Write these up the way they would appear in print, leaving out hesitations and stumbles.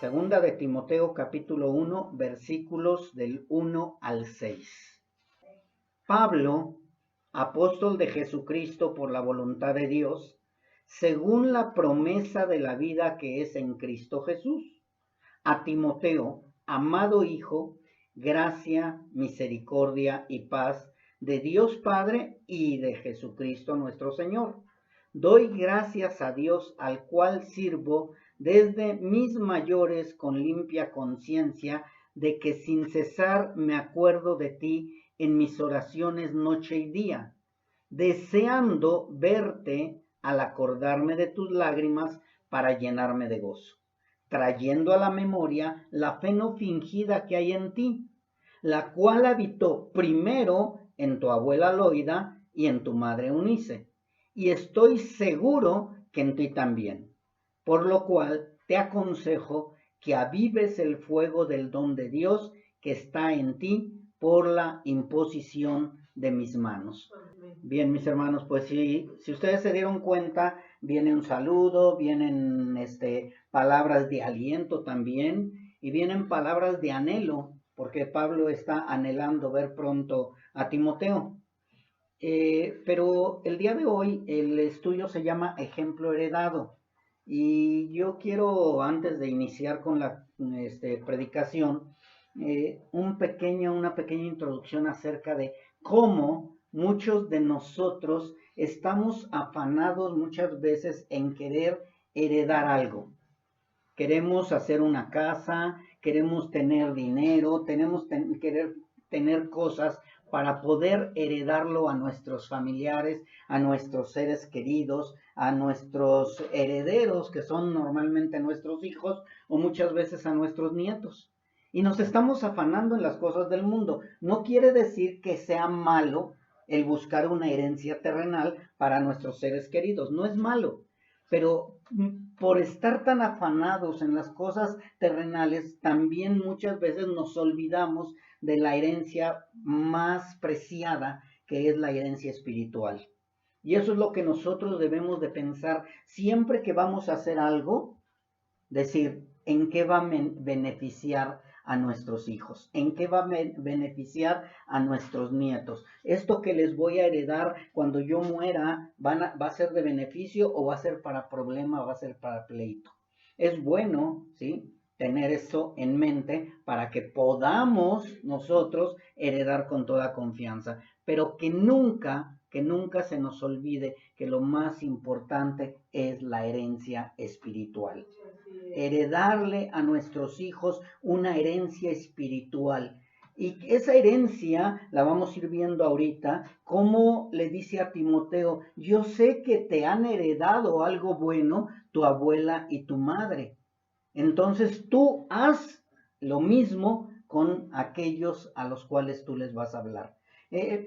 Segunda de Timoteo capítulo 1, versículos del 1 al 6. Pablo, apóstol de Jesucristo por la voluntad de Dios, según la promesa de la vida que es en Cristo Jesús. A Timoteo, amado hijo, gracia, misericordia y paz de Dios Padre y de Jesucristo nuestro Señor. Doy gracias a Dios, al cual sirvo desde mis mayores con limpia conciencia, de que sin cesar me acuerdo de ti en mis oraciones noche y día, deseando verte al acordarme de tus lágrimas para llenarme de gozo, trayendo a la memoria la fe no fingida que hay en ti, la cual habitó primero en tu abuela Loida y en tu madre Eunice, y estoy seguro que en ti también, por lo cual te aconsejo que avives el fuego del don de Dios que está en ti por la imposición de mis manos. Bien, mis hermanos, pues si ustedes se dieron cuenta, viene un saludo, vienen palabras de aliento también, y vienen palabras de anhelo, porque Pablo está anhelando ver pronto a Timoteo. Pero el día de hoy el estudio se llama Ejemplo Heredado. Y yo quiero, antes de iniciar con la predicación, una pequeña introducción acerca de cómo muchos de nosotros estamos afanados muchas veces en querer heredar algo. Queremos hacer una casa, queremos tener dinero, querer tener cosas para poder heredarlo a nuestros familiares, a nuestros seres queridos, a nuestros herederos, que son normalmente nuestros hijos, o muchas veces a nuestros nietos. Y nos estamos afanando en las cosas del mundo. No quiere decir que sea malo el buscar una herencia terrenal para nuestros seres queridos. No es malo. Pero por estar tan afanados en las cosas terrenales, también muchas veces nos olvidamos de la herencia más preciada, que es la herencia espiritual. Y eso es lo que nosotros debemos de pensar siempre que vamos a hacer algo, decir, ¿en qué va a beneficiar a nuestros hijos? ¿En qué va a beneficiar a nuestros nietos? ¿Esto que les voy a heredar cuando yo muera va a ser de beneficio o va a ser para problema o va a ser para pleito? Es bueno, ¿sí?, tener eso en mente para que podamos nosotros heredar con toda confianza, pero que nunca se nos olvide que lo más importante es la herencia espiritual. Heredarle a nuestros hijos una herencia espiritual. Y esa herencia la vamos a ir viendo ahorita, como le dice a Timoteo, yo sé que te han heredado algo bueno tu abuela y tu madre. Entonces tú haz lo mismo con aquellos a los cuales tú les vas a hablar.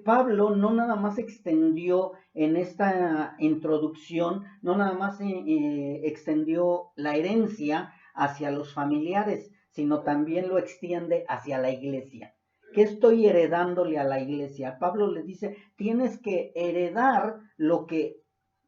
Pablo no nada más extendió en esta introducción, no nada más extendió la herencia hacia los familiares, sino también lo extiende hacia la iglesia. ¿Qué estoy heredándole a la iglesia? Pablo le dice, tienes que heredar lo que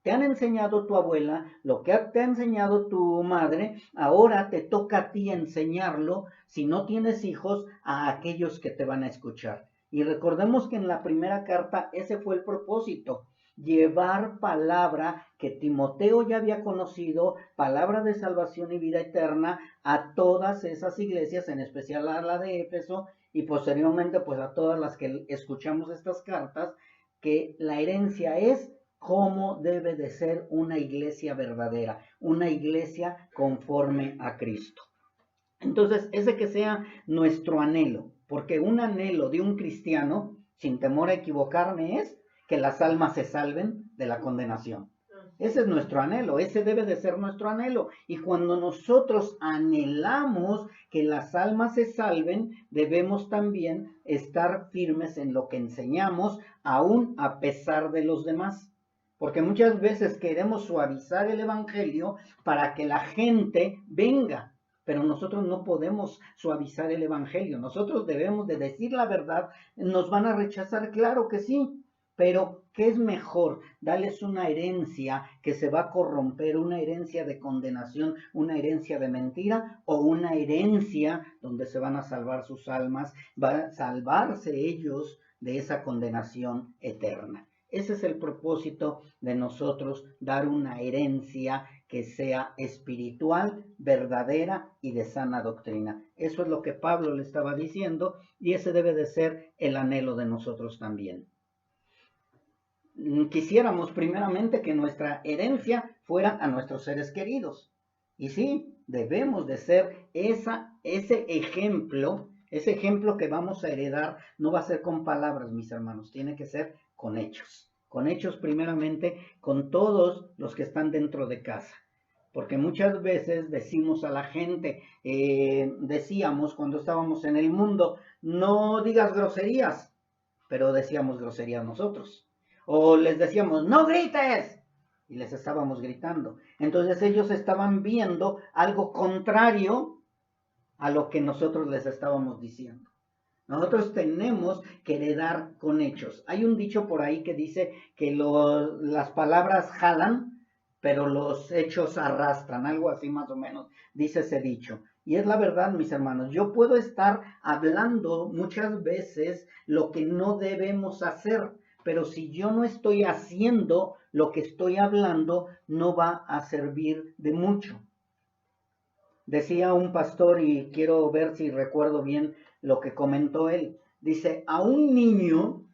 te han enseñado tu abuela, lo que te ha enseñado tu madre, ahora te toca a ti enseñarlo, si no tienes hijos, a aquellos que te van a escuchar. Y recordemos que en la primera carta ese fue el propósito, llevar palabra que Timoteo ya había conocido, palabra de salvación y vida eterna, a todas esas iglesias, en especial a la de Éfeso, y posteriormente pues a todas las que escuchamos estas cartas, que la herencia es cómo debe de ser una iglesia verdadera, una iglesia conforme a Cristo. Entonces, ese que sea nuestro anhelo, porque un anhelo de un cristiano, sin temor a equivocarme, es que las almas se salven de la condenación. Ese es nuestro anhelo, ese debe de ser nuestro anhelo. Y cuando nosotros anhelamos que las almas se salven, debemos también estar firmes en lo que enseñamos, aún a pesar de los demás. Porque muchas veces queremos suavizar el evangelio para que la gente venga, pero nosotros no podemos suavizar el evangelio. Nosotros debemos de decir la verdad. ¿Nos van a rechazar? Claro que sí, Pero, ¿qué es mejor? Darles una herencia que se va a corromper, una herencia de condenación, una herencia de mentira, o una herencia donde se van a salvar sus almas, van a salvarse ellos de esa condenación eterna. Ese es el propósito de nosotros, dar una herencia que sea espiritual, verdadera y de sana doctrina. Eso es lo que Pablo le estaba diciendo y ese debe de ser el anhelo de nosotros también. Quisiéramos primeramente que nuestra herencia fuera a nuestros seres queridos. Y sí, debemos de ser ese ejemplo que vamos a heredar no va a ser con palabras, mis hermanos, tiene que ser con hechos primeramente con todos los que están dentro de casa. Porque muchas veces decimos a la gente, decíamos cuando estábamos en el mundo, no digas groserías, pero decíamos groserías nosotros. O les decíamos, no grites, y les estábamos gritando. Entonces ellos estaban viendo algo contrario a lo que nosotros les estábamos diciendo. Nosotros tenemos que heredar con hechos. Hay un dicho por ahí que dice que las palabras jalan, pero los hechos arrastran, algo así más o menos, dice ese dicho. Y es la verdad, mis hermanos, yo puedo estar hablando muchas veces lo que no debemos hacer, pero si yo no estoy haciendo lo que estoy hablando, no va a servir de mucho. Decía un pastor, y quiero ver si recuerdo bien lo que comentó él. Dice, a un niño,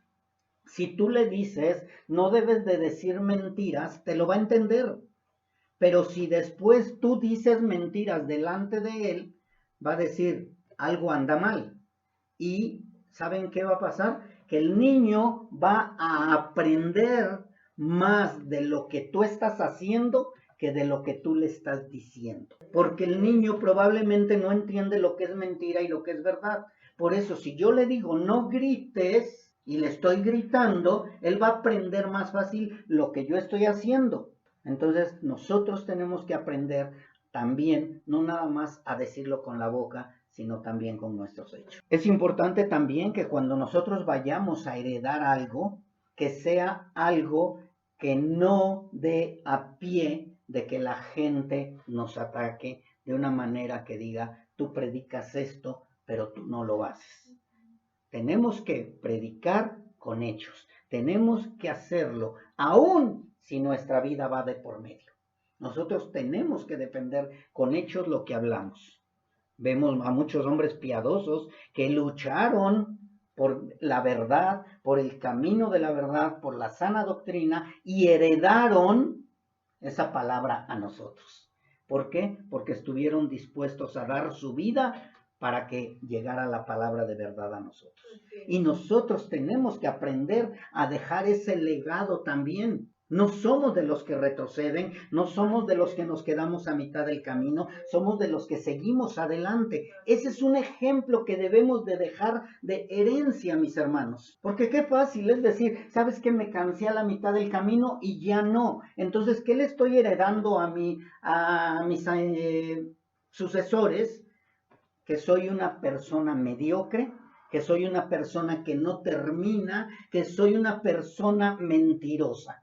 si tú le dices, no debes de decir mentiras, te lo va a entender. Pero si después tú dices mentiras delante de él, va a decir, algo anda mal. Y ¿saben qué va a pasar? Que el niño va a aprender más de lo que tú estás haciendo que de lo que tú le estás diciendo. Porque el niño probablemente no entiende lo que es mentira y lo que es verdad. Por eso, si yo le digo no grites y le estoy gritando, él va a aprender más fácil lo que yo estoy haciendo. Entonces, nosotros tenemos que aprender también, no nada más a decirlo con la boca, sino también con nuestros hechos. Es importante también que cuando nosotros vayamos a heredar algo, que sea algo que no dé a pie de que la gente nos ataque de una manera que diga, tú predicas esto, pero tú no lo haces. Tenemos que predicar con hechos. Tenemos que hacerlo, aún si nuestra vida va de por medio. Nosotros tenemos que defender con hechos lo que hablamos. Vemos a muchos hombres piadosos que lucharon por la verdad, por el camino de la verdad, por la sana doctrina y heredaron esa palabra a nosotros. ¿Por qué? Porque estuvieron dispuestos a dar su vida para que llegara la palabra de verdad a nosotros. Y nosotros tenemos que aprender a dejar ese legado también. No somos de los que retroceden, no somos de los que nos quedamos a mitad del camino, somos de los que seguimos adelante. Ese es un ejemplo que debemos de dejar de herencia, mis hermanos. Porque qué fácil es decir, ¿sabes qué? Me cansé a la mitad del camino y ya no. Entonces, ¿qué le estoy heredando a mis sucesores? Que soy una persona mediocre, que soy una persona que no termina, que soy una persona mentirosa.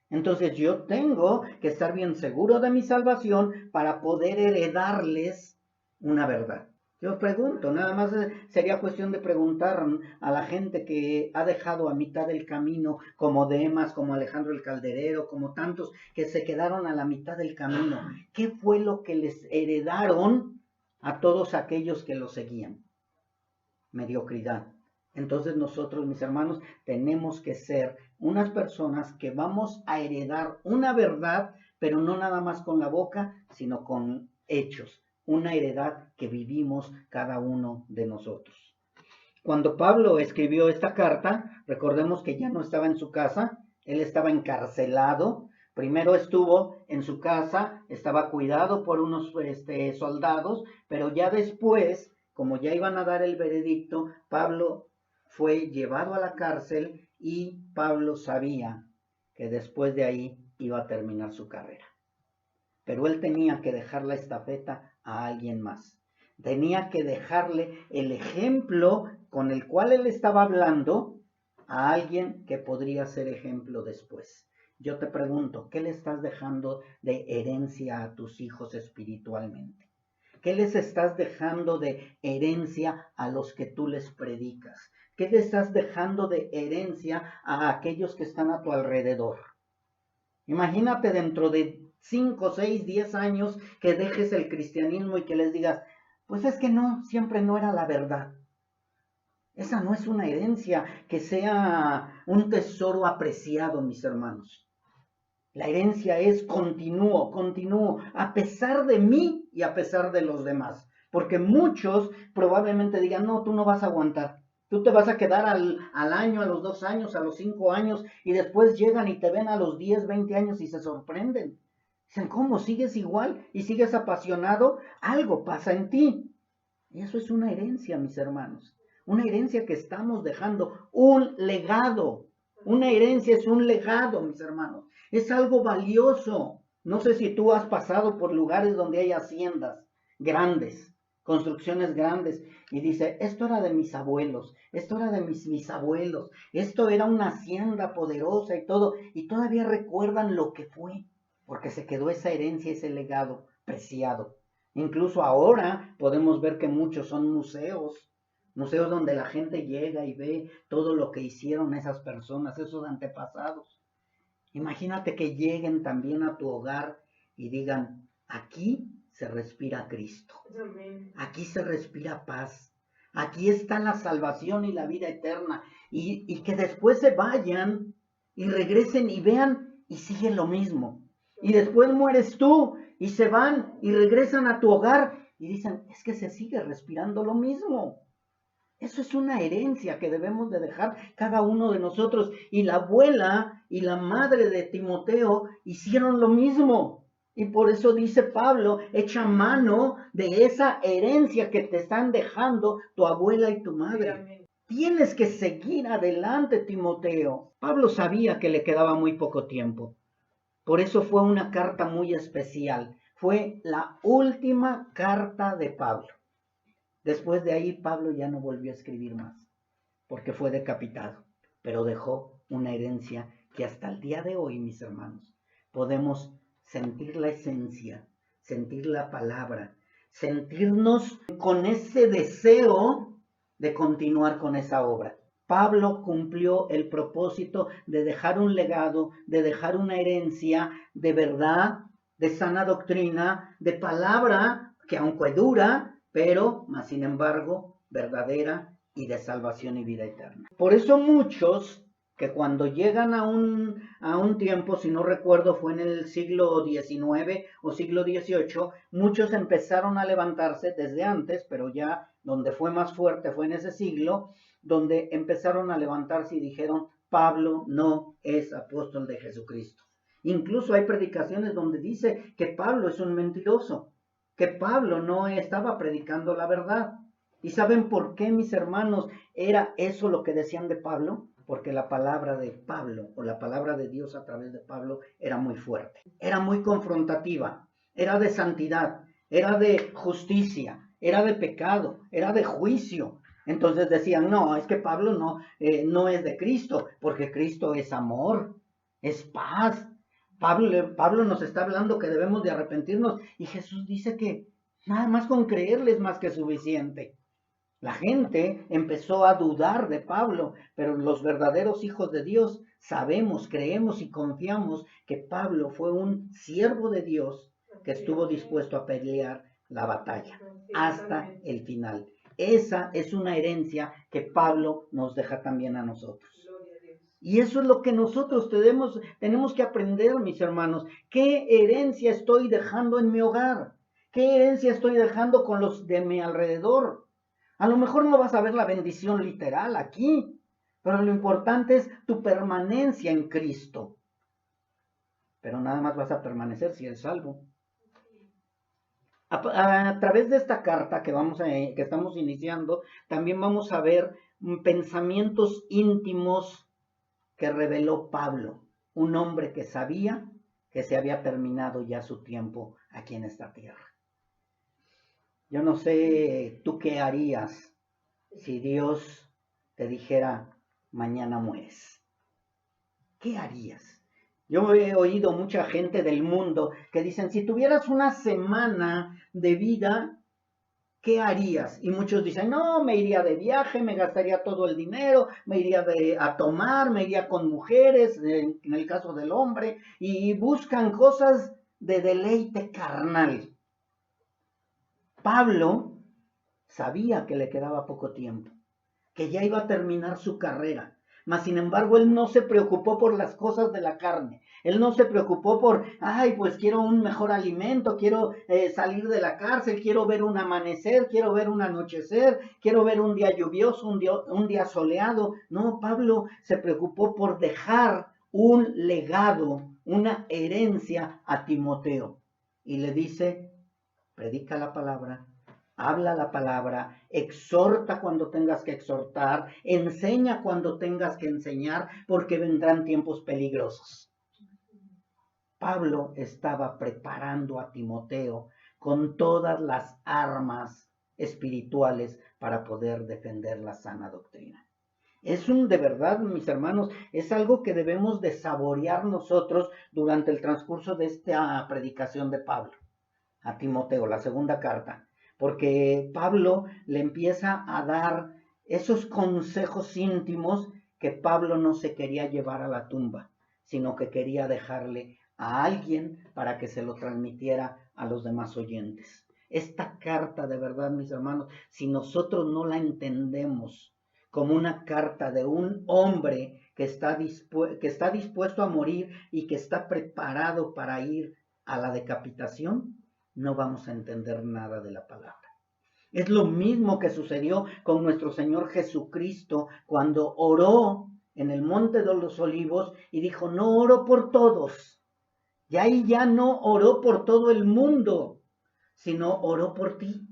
Entonces yo tengo que estar bien seguro de mi salvación para poder heredarles una verdad. Yo os pregunto, nada más sería cuestión de preguntar a la gente que ha dejado a mitad del camino, como Demas, como Alejandro el Calderero, como tantos que se quedaron a la mitad del camino. ¿Qué fue lo que les heredaron a todos aquellos que lo seguían? Mediocridad. Entonces nosotros, mis hermanos, tenemos que ser unas personas que vamos a heredar una verdad, pero no nada más con la boca, sino con hechos. Una heredad que vivimos cada uno de nosotros. Cuando Pablo escribió esta carta, recordemos que ya no estaba en su casa, él estaba encarcelado. Primero estuvo en su casa, estaba cuidado por unos soldados, pero ya después, como ya iban a dar el veredicto, Pablo fue llevado a la cárcel y Pablo sabía que después de ahí iba a terminar su carrera. Pero él tenía que dejar la estafeta a alguien más. Tenía que dejarle el ejemplo con el cual él estaba hablando a alguien que podría ser ejemplo después. Yo te pregunto, ¿qué le estás dejando de herencia a tus hijos espiritualmente? ¿Qué les estás dejando de herencia a los que tú les predicas? ¿Qué le estás dejando de herencia a aquellos que están a tu alrededor? Imagínate dentro de 5, 6, 10 años que dejes el cristianismo y que les digas, pues es que no, siempre no era la verdad. Esa no es una herencia que sea un tesoro apreciado, mis hermanos. La herencia es continúo, a pesar de mí y a pesar de los demás. Porque muchos probablemente digan, no, tú no vas a aguantar. Tú te vas a quedar al año, a los 2 años, a los 5 años, y después llegan y te ven a los 10, 20 años y se sorprenden. Dicen, ¿cómo? ¿Sigues igual y sigues apasionado? Algo pasa en ti. Y eso es una herencia, mis hermanos. Una herencia que estamos dejando, un legado. Una herencia es un legado, mis hermanos. Es algo valioso. No sé si tú has pasado por lugares donde hay haciendas grandes, construcciones grandes, y dice, esto era de mis abuelos, esto era de mis bisabuelos, esto era una hacienda poderosa y todo, y todavía recuerdan lo que fue, porque se quedó esa herencia, ese legado preciado. Incluso ahora podemos ver que muchos son museos, museos donde la gente llega y ve todo lo que hicieron esas personas, esos antepasados. Imagínate que lleguen también a tu hogar y digan, aquí se respira Cristo, aquí se respira paz, aquí está la salvación y la vida eterna, y que después se vayan y regresen y vean y sigue lo mismo. Y después mueres tú y se van y regresan a tu hogar y dicen, es que se sigue respirando lo mismo. Eso es una herencia que debemos de dejar cada uno de nosotros. Y la abuela y la madre de Timoteo hicieron lo mismo. Y por eso dice Pablo, echa mano de esa herencia que te están dejando tu abuela y tu madre. Tienes que seguir adelante, Timoteo. Pablo sabía que le quedaba muy poco tiempo. Por eso fue una carta muy especial. Fue la última carta de Pablo. Después de ahí Pablo ya no volvió a escribir más, porque fue decapitado, pero dejó una herencia que hasta el día de hoy, mis hermanos, podemos sentir la esencia, sentir la palabra, sentirnos con ese deseo de continuar con esa obra. Pablo cumplió el propósito de dejar un legado, de dejar una herencia de verdad, de sana doctrina, de palabra que aunque dura, pero, más sin embargo, verdadera y de salvación y vida eterna. Por eso muchos que cuando llegan a un tiempo, si no recuerdo, fue en el siglo XIX o siglo XVIII, muchos empezaron a levantarse desde antes, pero ya donde fue más fuerte fue en ese siglo, donde empezaron a levantarse y dijeron, Pablo no es apóstol de Jesucristo. Incluso hay predicaciones donde dice que Pablo es un mentiroso, que Pablo no estaba predicando la verdad. ¿Y saben por qué, mis hermanos, era eso lo que decían de Pablo? Porque la palabra de Pablo o la palabra de Dios a través de Pablo era muy fuerte, era muy confrontativa, era de santidad, era de justicia, era de pecado, era de juicio. Entonces decían, no, es que Pablo no es de Cristo, porque Cristo es amor, es paz. Pablo nos está hablando que debemos de arrepentirnos y Jesús dice que nada más con creerle es más que suficiente. La gente empezó a dudar de Pablo, pero los verdaderos hijos de Dios sabemos, creemos y confiamos que Pablo fue un siervo de Dios que estuvo dispuesto a pelear la batalla hasta el final. Esa es una herencia que Pablo nos deja también a nosotros. Y eso es lo que nosotros tenemos que aprender, mis hermanos. ¿Qué herencia estoy dejando en mi hogar? ¿Qué herencia estoy dejando con los de mi alrededor? A lo mejor no vas a ver la bendición literal aquí, pero lo importante es tu permanencia en Cristo. Pero nada más vas a permanecer si eres salvo. A través de esta carta que estamos iniciando, también vamos a ver pensamientos íntimos que reveló Pablo, un hombre que sabía que se había terminado ya su tiempo aquí en esta tierra. Yo no sé tú qué harías si Dios te dijera, mañana mueres. ¿Qué harías? Yo he oído mucha gente del mundo que dicen, si tuvieras una semana de vida, ¿qué harías? Y muchos dicen, no, me iría de viaje, me gastaría todo el dinero, me iría a tomar, me iría con mujeres, en el caso del hombre, y buscan cosas de deleite carnal. Pablo sabía que le quedaba poco tiempo, que ya iba a terminar su carrera. Mas, sin embargo, él no se preocupó por las cosas de la carne. Él no se preocupó por, ay, pues quiero un mejor alimento, quiero salir de la cárcel, quiero ver un amanecer, quiero ver un anochecer, quiero ver un día lluvioso, un día soleado. No, Pablo se preocupó por dejar un legado, una herencia a Timoteo. Y le dice, predica la palabra, habla la palabra, exhorta cuando tengas que exhortar, enseña cuando tengas que enseñar, porque vendrán tiempos peligrosos. Pablo estaba preparando a Timoteo con todas las armas espirituales para poder defender la sana doctrina. De verdad, mis hermanos, es algo que debemos de saborear nosotros durante el transcurso de esta predicación de Pablo a Timoteo, la segunda carta, porque Pablo le empieza a dar esos consejos íntimos que Pablo no se quería llevar a la tumba, sino que quería dejarle a alguien para que se lo transmitiera a los demás oyentes. Esta carta, de verdad, mis hermanos, si nosotros no la entendemos como una carta de un hombre que está dispuesto a morir y que está preparado para ir a la decapitación, no vamos a entender nada de la palabra. Es lo mismo que sucedió con nuestro Señor Jesucristo cuando oró en el Monte de los Olivos y dijo, no oro por todos. Y ahí ya no oró por todo el mundo, sino oró por ti,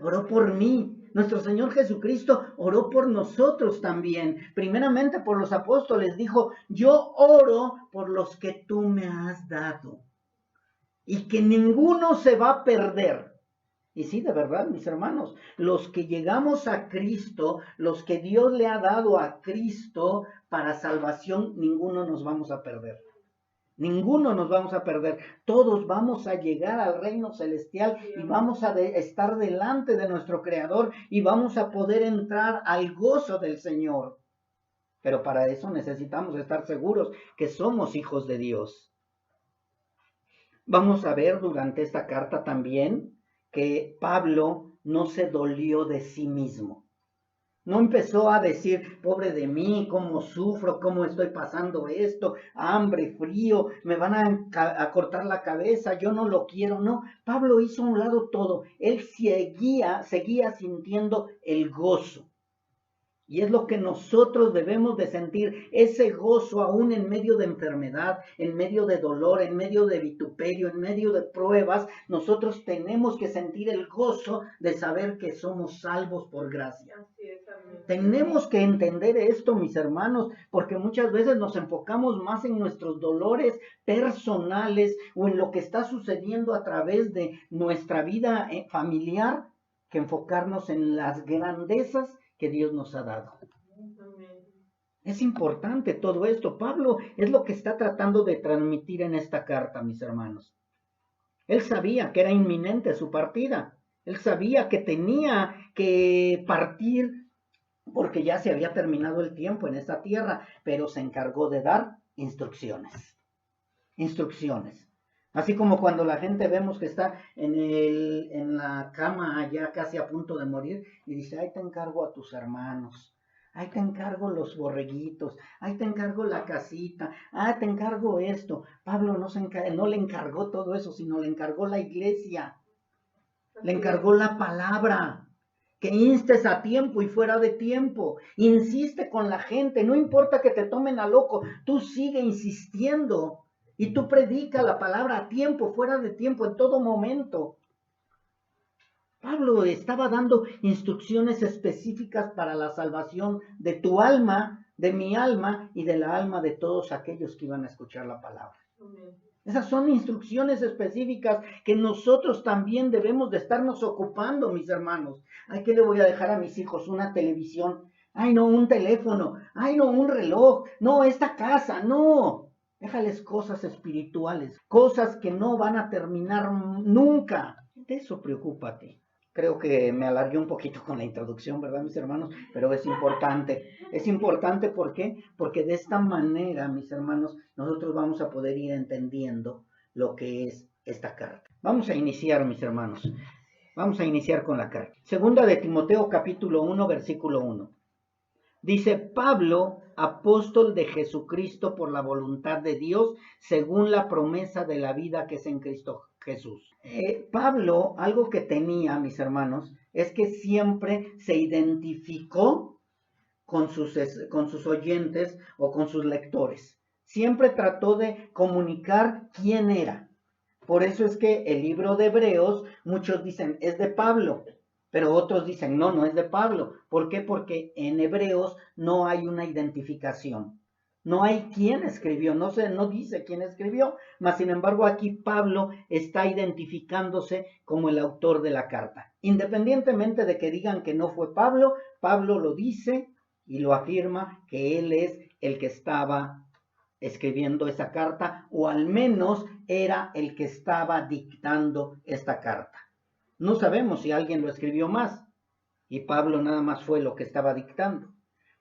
oró por mí. Nuestro Señor Jesucristo oró por nosotros también. Primeramente por los apóstoles, dijo, yo oro por los que tú me has dado. Y que ninguno se va a perder. Y sí, de verdad, mis hermanos, los que llegamos a Cristo, los que Dios le ha dado a Cristo para salvación, ninguno nos vamos a perder. Ninguno nos vamos a perder. Todos vamos a llegar al reino celestial y vamos a estar delante de nuestro Creador y vamos a poder entrar al gozo del Señor. Pero para eso necesitamos estar seguros que somos hijos de Dios. Vamos a ver durante esta carta también que Pablo no se dolió de sí mismo. No empezó a decir, pobre de mí, cómo sufro, cómo estoy pasando esto, hambre, frío, me van a cortar la cabeza, yo no lo quiero. No, Pablo hizo a un lado todo. Él seguía sintiendo el gozo. Y es lo que nosotros debemos de sentir, ese gozo aún en medio de enfermedad, en medio de dolor, en medio de vituperio, en medio de pruebas. Nosotros tenemos que sentir el gozo de saber que somos salvos por gracia. Tenemos que entender esto, mis hermanos, porque muchas veces nos enfocamos más en nuestros dolores personales o en lo que está sucediendo a través de nuestra vida familiar, que enfocarnos en las grandezas que Dios nos ha dado. Es importante todo esto. Pablo es lo que está tratando de transmitir en esta carta, mis hermanos. Él sabía que era inminente su partida. Él sabía que tenía que partir porque ya se había terminado el tiempo en esta tierra, pero se encargó de dar instrucciones. Instrucciones. Así como cuando la gente vemos que está en la cama ya casi a punto de morir y dice, ahí te encargo a tus hermanos, ahí te encargo los borreguitos, ahí te encargo la casita, te encargo esto. Pablo no le encargó todo eso, sino le encargó la iglesia, le encargó la palabra, que instes a tiempo y fuera de tiempo. Insiste con la gente, no importa que te tomen a loco, tú sigue insistiendo. Y tú predica la palabra a tiempo, fuera de tiempo, en todo momento. Pablo estaba dando instrucciones específicas para la salvación de tu alma, de mi alma y de la alma de todos aquellos que iban a escuchar la palabra. Esas son instrucciones específicas que nosotros también debemos de estarnos ocupando, mis hermanos. ¿A qué le voy a dejar a mis hijos? Una televisión. Ay, no, un teléfono. Ay, no, un reloj. No, esta casa. No. Déjales cosas espirituales, cosas que no van a terminar nunca. De eso preocúpate. Creo que me alargué un poquito con la introducción, ¿verdad, mis hermanos? Pero es importante. Es importante, ¿por qué? Porque de esta manera, mis hermanos, nosotros vamos a poder ir entendiendo lo que es esta carta. Vamos a iniciar, mis hermanos. Vamos a iniciar con la carta. Segunda de Timoteo, capítulo 1, versículo 1. Dice: Pablo, apóstol de Jesucristo por la voluntad de Dios, según la promesa de la vida que es en Cristo Jesús. Pablo, algo que tenía, mis hermanos, es que siempre se identificó con sus oyentes o con sus lectores. Siempre trató de comunicar quién era. Por eso es que el libro de Hebreos, muchos dicen, es de Pablo, pero otros dicen, no, no es de Pablo. ¿Por qué? Porque en Hebreos no hay una identificación. No hay quién escribió, no dice quién escribió, mas sin embargo aquí Pablo está identificándose como el autor de la carta. Independientemente de que digan que no fue Pablo, Pablo lo dice y lo afirma que él es el que estaba escribiendo esa carta, o al menos era el que estaba dictando esta carta. No sabemos si alguien lo escribió más y Pablo nada más fue lo que estaba dictando,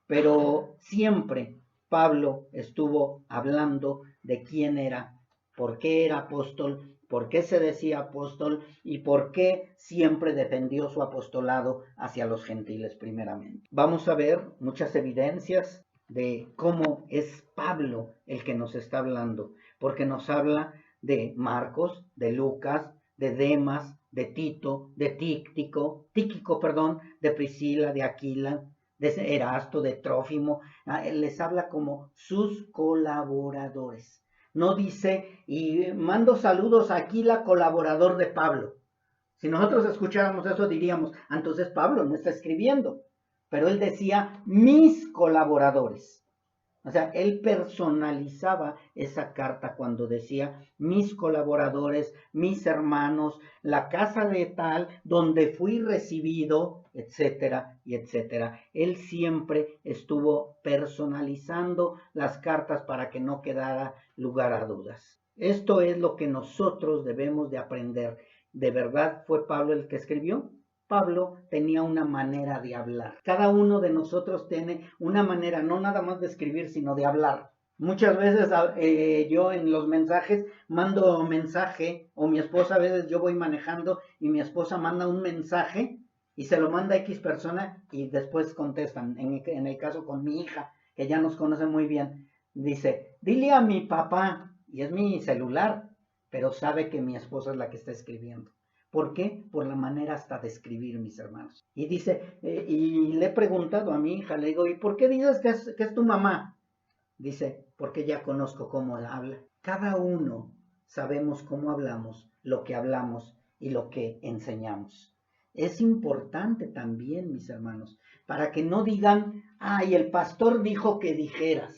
pero siempre Pablo estuvo hablando de quién era, por qué era apóstol, por qué se decía apóstol y por qué siempre defendió su apostolado hacia los gentiles primeramente. Vamos a ver muchas evidencias de cómo es Pablo el que nos está hablando, porque nos habla de Marcos, de Lucas, de Demas, de Tito, de Tíquico, de Priscila, de Aquila, de Erasto, de Trófimo. Les habla como sus colaboradores. No dice, y mando saludos a Aquila, colaborador de Pablo. Si nosotros escucháramos eso diríamos, entonces Pablo no está escribiendo. Pero él decía, mis colaboradores. O sea, él personalizaba esa carta cuando decía, mis colaboradores, mis hermanos, la casa de tal, donde fui recibido, etcétera, y etcétera. Él siempre estuvo personalizando las cartas para que no quedara lugar a dudas. Esto es lo que nosotros debemos de aprender. ¿De verdad fue Pablo el que escribió? Pablo tenía una manera de hablar. Cada uno de nosotros tiene una manera, no nada más de escribir, sino de hablar. Muchas veces yo en los mensajes mando mensaje, o mi esposa, a veces yo voy manejando y mi esposa manda un mensaje y se lo manda a X persona y después contestan. En el caso con mi hija, que ya nos conoce muy bien, dice, dile a mi papá, y es mi celular, pero sabe que mi esposa es la que está escribiendo. ¿Por qué? Por la manera hasta de escribir, mis hermanos. Y dice, y le he preguntado a mi hija, le digo, ¿y por qué dices que es tu mamá? Dice, porque ya conozco cómo habla. Cada uno sabemos cómo hablamos, lo que hablamos y lo que enseñamos. Es importante también, mis hermanos, para que no digan, ay, el pastor dijo que dijeras.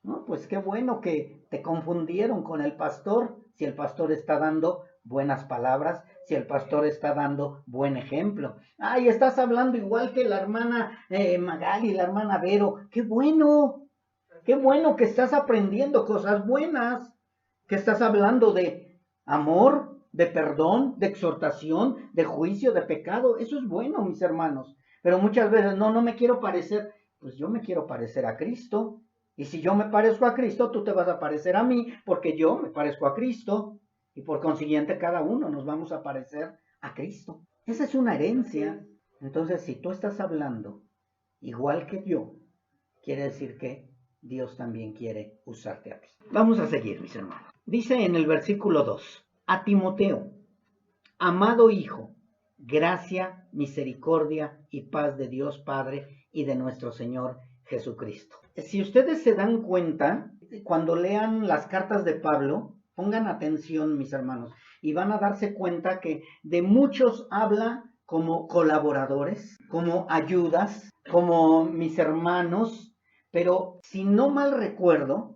No, pues qué bueno que te confundieron con el pastor, si el pastor está dando buenas palabras, si el pastor está dando buen ejemplo. Ay, estás hablando igual que la hermana Magali, la hermana Vero. Qué bueno que estás aprendiendo cosas buenas, que estás hablando de amor, de perdón, de exhortación, de juicio, de pecado. Eso es bueno, mis hermanos. Pero muchas veces, no me quiero parecer, pues yo me quiero parecer a Cristo. Y si yo me parezco a Cristo, tú te vas a parecer a mí, porque yo me parezco a Cristo. Y por consiguiente, cada uno nos vamos a parecer a Cristo. Esa es una herencia. Entonces, si tú estás hablando igual que yo, quiere decir que Dios también quiere usarte a ti. Vamos a seguir, mis hermanos. Dice en el versículo 2, a Timoteo, amado hijo, gracia, misericordia y paz de Dios Padre y de nuestro Señor Jesucristo. Si ustedes se dan cuenta, cuando lean las cartas de Pablo, pongan atención, mis hermanos, y van a darse cuenta que de muchos habla como colaboradores, como ayudas, como mis hermanos, pero si no mal recuerdo,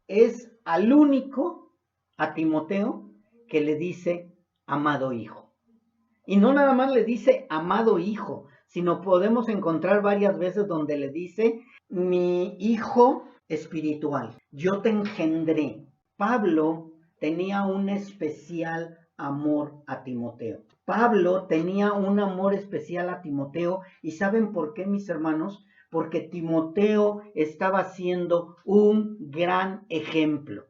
es al único, a Timoteo, que le dice amado hijo. Y no nada más le dice amado hijo, sino podemos encontrar varias veces donde le dice, mi hijo espiritual, yo te engendré. Pablo tenía un especial amor a Timoteo. Pablo tenía un amor especial a Timoteo, y ¿saben por qué, mis hermanos? Porque Timoteo estaba siendo un gran ejemplo,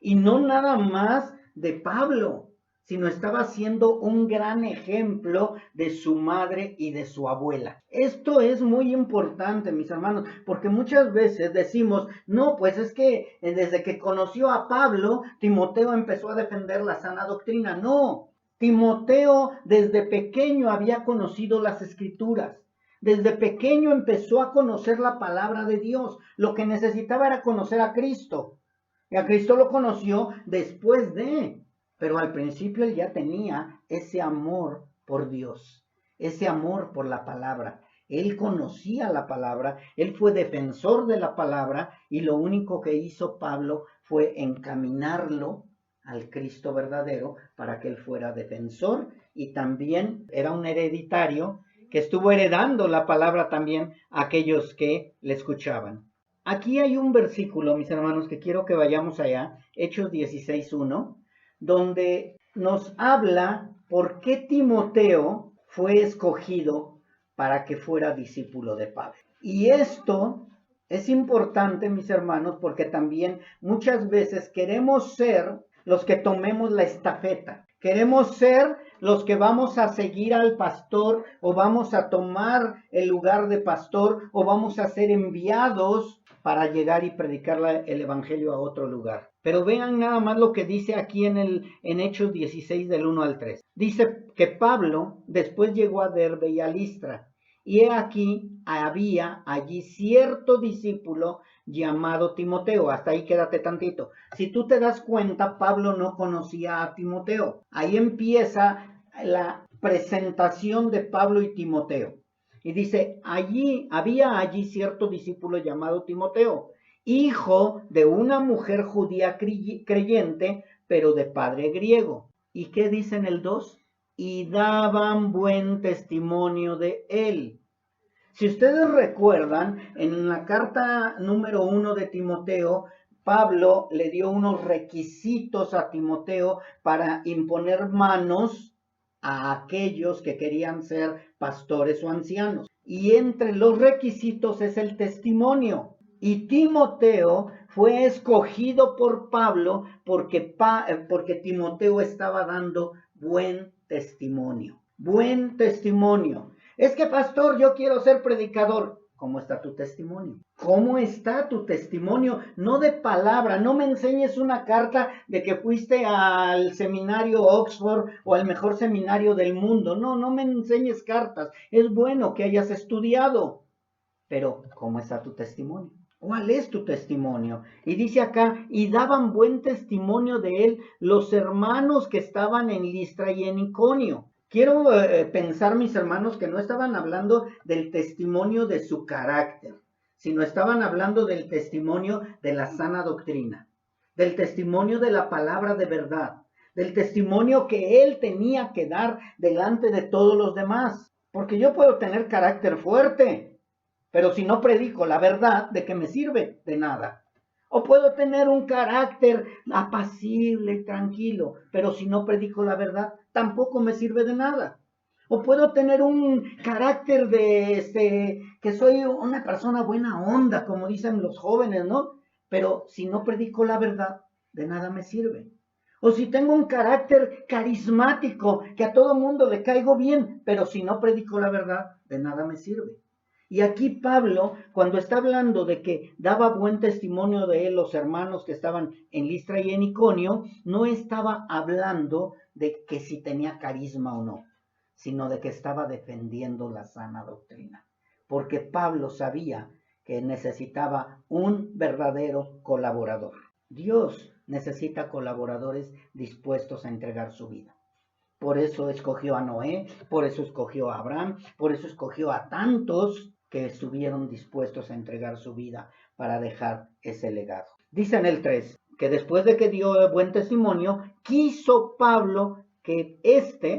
y no nada más de Pablo, sino estaba siendo un gran ejemplo de su madre y de su abuela. Esto es muy importante, mis hermanos, porque muchas veces decimos, no, pues es que desde que conoció a Pablo, Timoteo empezó a defender la sana doctrina. No, Timoteo desde pequeño había conocido las Escrituras. Desde pequeño empezó a conocer la palabra de Dios. Lo que necesitaba era conocer a Cristo. Y a Cristo lo conoció después de, pero al principio él ya tenía ese amor por Dios, ese amor por la palabra. Él conocía la palabra, él fue defensor de la palabra, y lo único que hizo Pablo fue encaminarlo al Cristo verdadero para que él fuera defensor, y también era un hereditario que estuvo heredando la palabra también a aquellos que le escuchaban. Aquí hay un versículo, mis hermanos, que quiero que vayamos allá, Hechos 16:1, donde nos habla por qué Timoteo fue escogido para que fuera discípulo de Pablo. Y esto es importante, mis hermanos, porque también muchas veces queremos ser los que tomemos la estafeta. Queremos ser los que vamos a seguir al pastor, o vamos a tomar el lugar de pastor, o vamos a ser enviados para llegar y predicar el evangelio a otro lugar. Pero vean nada más lo que dice aquí en Hechos 16 del 1 al 3. Dice que Pablo después llegó a Derbe y a Listra, y he aquí había allí cierto discípulo llamado Timoteo. Hasta ahí quédate tantito. Si tú te das cuenta, Pablo no conocía a Timoteo. Ahí empieza la presentación de Pablo y Timoteo. Y dice, había allí cierto discípulo llamado Timoteo, hijo de una mujer judía creyente, pero de padre griego. ¿Y qué dice en el 2? Y daban buen testimonio de él. Si ustedes recuerdan, en la carta número 1 de Timoteo, Pablo le dio unos requisitos a Timoteo para imponer manos a aquellos que querían ser pastores o ancianos. Y entre los requisitos es el testimonio. Y Timoteo fue escogido por Pablo porque Timoteo estaba dando buen testimonio. Buen testimonio. Es que, pastor, yo quiero ser predicador. ¿Cómo está tu testimonio? ¿Cómo está tu testimonio? No de palabra, no me enseñes una carta de que fuiste al seminario Oxford o al mejor seminario del mundo. No, no me enseñes cartas. Es bueno que hayas estudiado, pero ¿cómo está tu testimonio? ¿Cuál es tu testimonio? Y dice acá, y daban buen testimonio de él los hermanos que estaban en Listra y en Iconio. Quiero pensar, mis hermanos, que no estaban hablando del testimonio de su carácter, sino estaban hablando del testimonio de la sana doctrina, del testimonio de la palabra de verdad, del testimonio que él tenía que dar delante de todos los demás. Porque yo puedo tener carácter fuerte, pero si no predico la verdad, ¿de qué me sirve? De nada. O puedo tener un carácter apacible, tranquilo, pero si no predico la verdad, tampoco me sirve de nada. O puedo tener un carácter que soy una persona buena onda, como dicen los jóvenes, ¿no? Pero si no predico la verdad, de nada me sirve. O si tengo un carácter carismático, que a todo mundo le caigo bien, pero si no predico la verdad, de nada me sirve. Y aquí Pablo, cuando está hablando de que daba buen testimonio de él los hermanos que estaban en Listra y en Iconio, no estaba hablando de que si tenía carisma o no, sino de que estaba defendiendo la sana doctrina. Porque Pablo sabía que necesitaba un verdadero colaborador. Dios necesita colaboradores dispuestos a entregar su vida. Por eso escogió a Noé, por eso escogió a Abraham, por eso escogió a tantos que estuvieron dispuestos a entregar su vida para dejar ese legado. Dice en el 3, que después de que dio buen testimonio, quiso Pablo que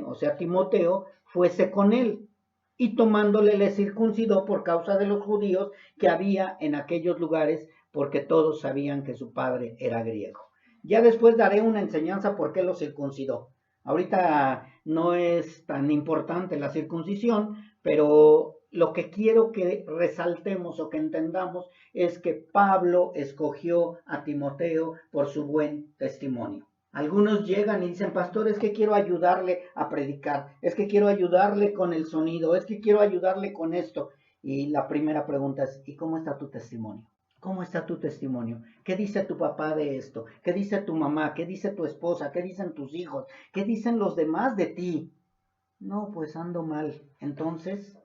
o sea Timoteo, fuese con él. Y tomándole le circuncidó por causa de los judíos que había en aquellos lugares, porque todos sabían que su padre era griego. Ya después daré una enseñanza por qué lo circuncidó. Ahorita no es tan importante la circuncisión, pero lo que quiero que resaltemos o que entendamos es que Pablo escogió a Timoteo por su buen testimonio. Algunos llegan y dicen, pastor, es que quiero ayudarle a predicar, es que quiero ayudarle con el sonido, es que quiero ayudarle con esto. Y la primera pregunta es, ¿y cómo está tu testimonio? ¿Cómo está tu testimonio? ¿Qué dice tu papá de esto? ¿Qué dice tu mamá? ¿Qué dice tu esposa? ¿Qué dicen tus hijos? ¿Qué dicen los demás de ti? No, pues ando mal. Entonces,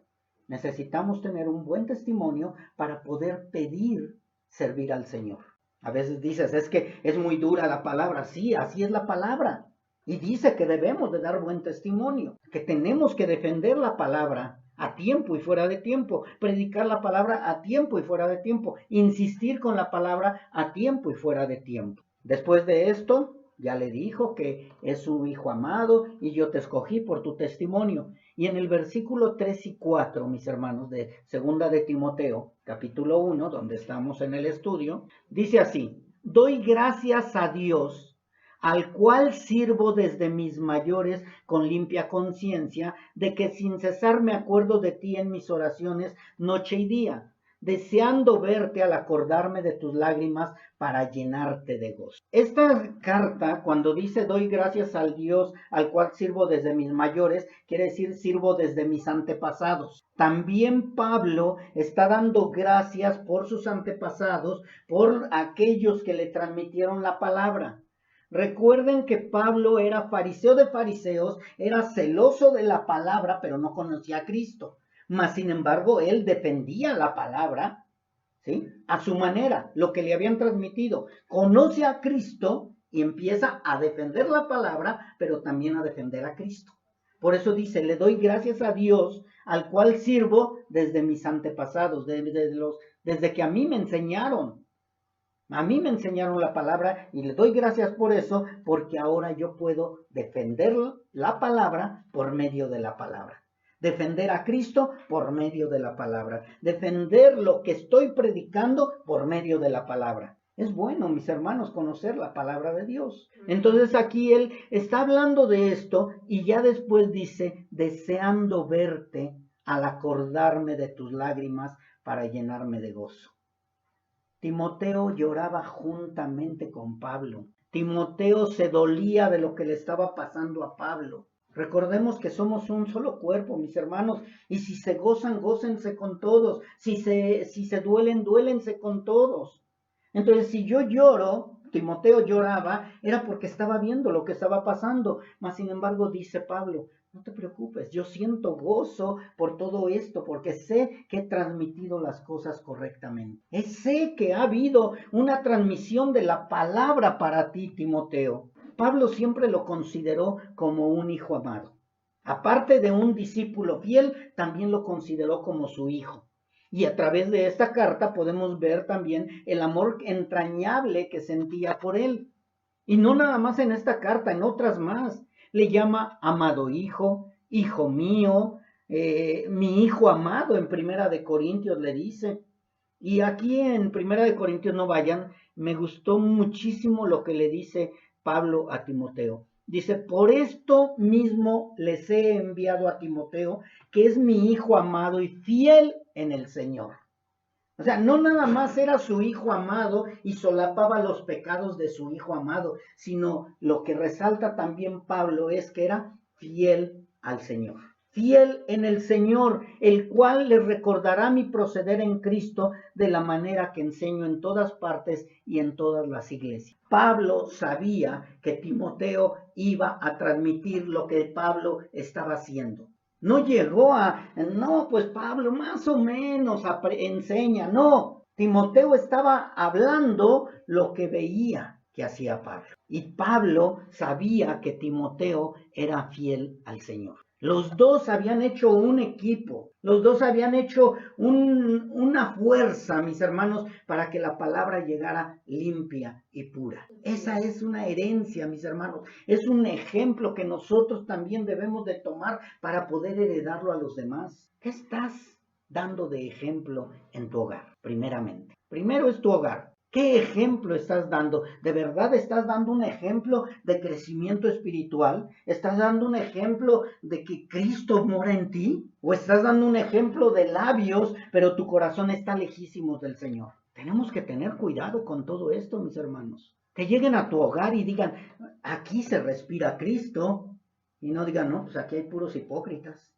necesitamos tener un buen testimonio para poder pedir servir al Señor. A veces dices, es que es muy dura la palabra. Sí, así es la palabra. Y dice que debemos de dar buen testimonio, que tenemos que defender la palabra a tiempo y fuera de tiempo, predicar la palabra a tiempo y fuera de tiempo, insistir con la palabra a tiempo y fuera de tiempo. Después de esto, ya le dijo que es su hijo amado y yo te escogí por tu testimonio. Y en el versículo 3 y 4, mis hermanos, de segunda de Timoteo, capítulo 1, donde estamos en el estudio, dice así, doy gracias a Dios, al cual sirvo desde mis mayores con limpia conciencia, de que sin cesar me acuerdo de ti en mis oraciones noche y día, deseando verte al acordarme de tus lágrimas para llenarte de gozo. Esta carta, cuando dice doy gracias al Dios al cual sirvo desde mis mayores, quiere decir sirvo desde mis antepasados. También Pablo está dando gracias por sus antepasados, por aquellos que le transmitieron la palabra. Recuerden que Pablo era fariseo de fariseos, era celoso de la palabra, pero no conocía a Cristo. Mas, sin embargo, él defendía la palabra, ¿sí?, a su manera, lo que le habían transmitido. Conoce a Cristo y empieza a defender la palabra, pero también a defender a Cristo. Por eso dice, le doy gracias a Dios, al cual sirvo desde mis antepasados, desde que a mí me enseñaron. A mí me enseñaron la palabra y le doy gracias por eso, porque ahora yo puedo defender la palabra por medio de la palabra. Defender a Cristo por medio de la palabra. Defender lo que estoy predicando por medio de la palabra. Es bueno, mis hermanos, conocer la palabra de Dios. Entonces aquí él está hablando de esto y ya después dice, deseando verte al acordarme de tus lágrimas para llenarme de gozo. Timoteo lloraba juntamente con Pablo. Timoteo se dolía de lo que le estaba pasando a Pablo. Recordemos que somos un solo cuerpo, mis hermanos, y si se gozan, gócense con todos. Si se duelen, duélense con todos. Entonces, si yo lloro, Timoteo lloraba, era porque estaba viendo lo que estaba pasando. Mas, sin embargo, dice Pablo, no te preocupes, yo siento gozo por todo esto, porque sé que he transmitido las cosas correctamente. Sé que ha habido una transmisión de la palabra para ti, Timoteo. Pablo siempre lo consideró como un hijo amado. Aparte de un discípulo fiel, también lo consideró como su hijo. Y a través de esta carta podemos ver también el amor entrañable que sentía por él. Y no nada más en esta carta, en otras más. Le llama amado hijo, hijo mío, mi hijo amado en Primera de Corintios le dice. Y aquí en Primera de Corintios, no vayan, me gustó muchísimo lo que le dice Pablo a Timoteo. Dice, por esto mismo les he enviado a Timoteo, que es mi hijo amado y fiel en el Señor. O sea, no nada más era su hijo amado y solapaba los pecados de su hijo amado, sino lo que resalta también Pablo es que era fiel al Señor. Fiel en el Señor, el cual les recordará mi proceder en Cristo de la manera que enseño en todas partes y en todas las iglesias. Pablo sabía que Timoteo iba a transmitir lo que Pablo estaba haciendo. No llegó no, pues Pablo más o menos enseña. No, Timoteo estaba hablando lo que veía que hacía Pablo. Y Pablo sabía que Timoteo era fiel al Señor. Los dos habían hecho un equipo, los dos habían hecho una fuerza, mis hermanos, para que la palabra llegara limpia y pura. Esa es una herencia, mis hermanos. Es un ejemplo que nosotros también debemos de tomar para poder heredarlo a los demás. ¿Qué estás dando de ejemplo en tu hogar? Primeramente. Primero es tu hogar. ¿Qué ejemplo estás dando? ¿De verdad estás dando un ejemplo de crecimiento espiritual? ¿Estás dando un ejemplo de que Cristo mora en ti? ¿O estás dando un ejemplo de labios, pero tu corazón está lejísimo del Señor? Tenemos que tener cuidado con todo esto, mis hermanos. Que lleguen a tu hogar y digan, aquí se respira Cristo. Y no digan, no, pues aquí hay puros hipócritas.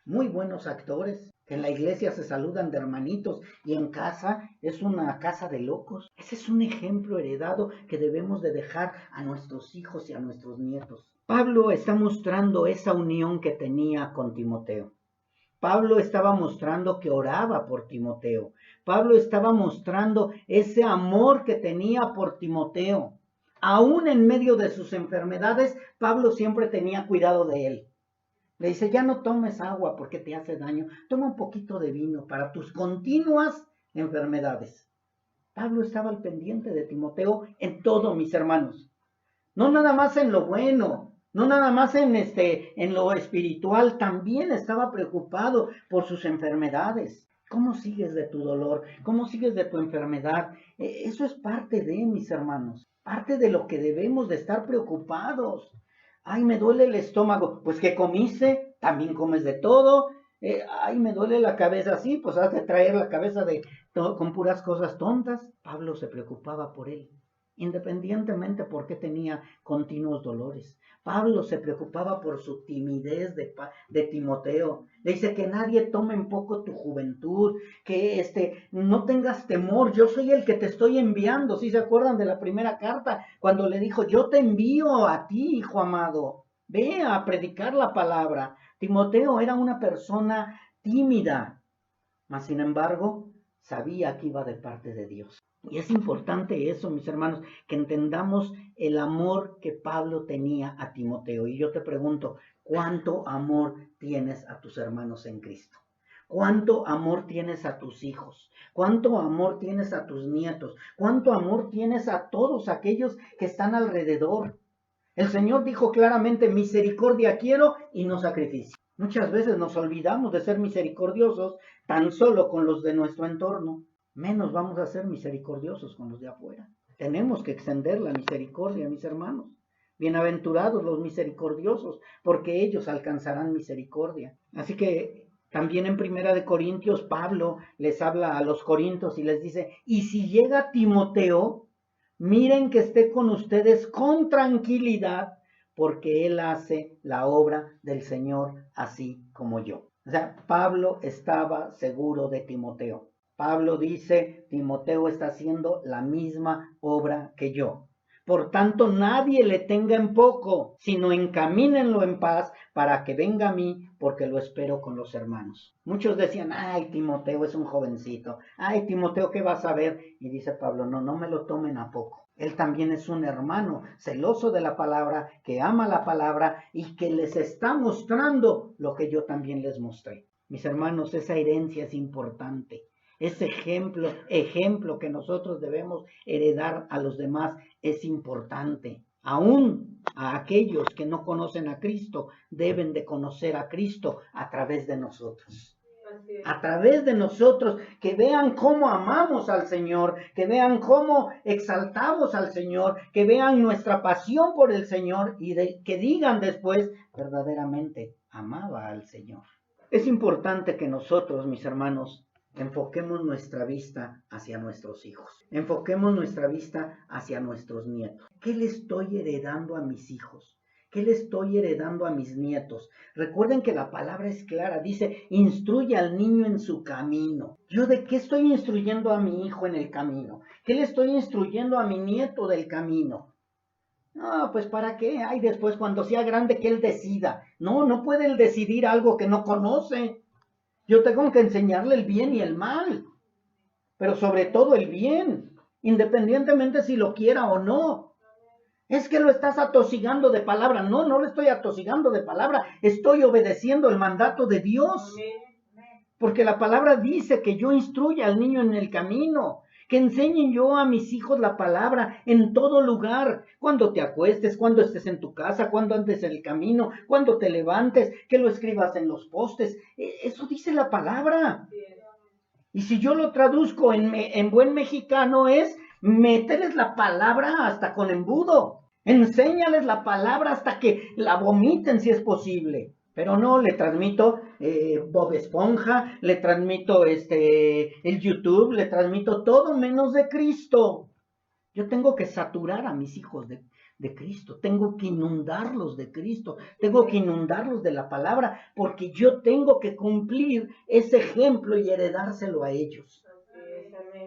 Muy buenos actores, que en la iglesia se saludan de hermanitos y en casa es una casa de locos. Ese es un ejemplo heredado que debemos de dejar a nuestros hijos y a nuestros nietos. Pablo está mostrando esa unión que tenía con Timoteo. Pablo estaba mostrando que oraba por Timoteo. Pablo estaba mostrando ese amor que tenía por Timoteo. Aún en medio de sus enfermedades, Pablo siempre tenía cuidado de él. Le dice, ya no tomes agua porque te hace daño. Toma un poquito de vino para tus continuas enfermedades. Pablo estaba al pendiente de Timoteo en todo, mis hermanos. No nada más en lo bueno, no nada más en lo espiritual, también estaba preocupado por sus enfermedades. ¿Cómo sigues de tu dolor? ¿Cómo sigues de tu enfermedad? Eso es parte de, mis hermanos, parte de lo que debemos de estar preocupados. Ay, me duele el estómago. Pues, ¿qué comiste? También comes de todo. Ay, me duele la cabeza. Sí, pues has de traer la cabeza con puras cosas tontas. Pablo se preocupaba por él, independientemente por qué tenía continuos dolores. Pablo se preocupaba por su timidez de Timoteo. Le dice que nadie tome en poco tu juventud, que no tengas temor, yo soy el que te estoy enviando. ¿Sí se acuerdan de la primera carta? Cuando le dijo, yo te envío a ti, hijo amado, ve a predicar la palabra. Timoteo era una persona tímida, mas sin embargo, sabía que iba de parte de Dios. Y es importante eso, mis hermanos, que entendamos el amor que Pablo tenía a Timoteo. Y yo te pregunto, ¿cuánto amor tienes a tus hermanos en Cristo? ¿Cuánto amor tienes a tus hijos? ¿Cuánto amor tienes a tus nietos? ¿Cuánto amor tienes a todos aquellos que están alrededor? El Señor dijo claramente, misericordia quiero y no sacrificio. Muchas veces nos olvidamos de ser misericordiosos tan solo con los de nuestro entorno. Menos vamos a ser misericordiosos con los de afuera. Tenemos que extender la misericordia, mis hermanos. Bienaventurados los misericordiosos, porque ellos alcanzarán misericordia. Así que también en Primera de Corintios, Pablo les habla a los corintios y les dice, y si llega Timoteo, miren que esté con ustedes con tranquilidad, porque él hace la obra del Señor así como yo. O sea, Pablo estaba seguro de Timoteo. Pablo dice, Timoteo está haciendo la misma obra que yo. Por tanto, nadie le tenga en poco, sino encamínenlo en paz para que venga a mí, porque lo espero con los hermanos. Muchos decían, ay, Timoteo es un jovencito. Ay, Timoteo, ¿qué vas a ver? Y dice Pablo, no me lo tomen a poco. Él también es un hermano celoso de la palabra, que ama la palabra y que les está mostrando lo que yo también les mostré. Mis hermanos, esa herencia es importante. Ese ejemplo que nosotros debemos heredar a los demás es importante. Aún a aquellos que no conocen a Cristo deben de conocer a Cristo a través de nosotros. A través de nosotros, que vean cómo amamos al Señor, que vean cómo exaltamos al Señor, que vean nuestra pasión por el Señor y que digan después, verdaderamente amaba al Señor. Es importante que nosotros, mis hermanos, enfoquemos nuestra vista hacia nuestros hijos. Enfoquemos nuestra vista hacia nuestros nietos. ¿Qué le estoy heredando a mis hijos? ¿Qué le estoy heredando a mis nietos? Recuerden que la palabra es clara. Dice, instruye al niño en su camino. ¿Yo de qué estoy instruyendo a mi hijo en el camino? ¿Qué le estoy instruyendo a mi nieto del camino? No, pues ¿para qué? Ay, después cuando sea grande que él decida. No puede él decidir algo que no conoce. Yo tengo que enseñarle el bien y el mal, pero sobre todo el bien, independientemente si lo quiera o no. Es que lo estás atosigando de palabra. No, no lo estoy atosigando de palabra. Estoy obedeciendo el mandato de Dios. Porque la palabra dice que yo instruya al niño en el camino, que enseñen yo a mis hijos la palabra en todo lugar, cuando te acuestes, cuando estés en tu casa, cuando andes en el camino, cuando te levantes, que lo escribas en los postes. Eso dice la palabra. Y si yo lo traduzco en buen mexicano es mételes la palabra hasta con embudo. Enséñales la palabra hasta que la vomiten si es posible. Pero no, le transmito Bob Esponja, le transmito el YouTube, le transmito todo menos de Cristo. Yo tengo que saturar a mis hijos de Cristo, tengo que inundarlos de Cristo, tengo que inundarlos de la palabra, porque yo tengo que cumplir ese ejemplo y heredárselo a ellos.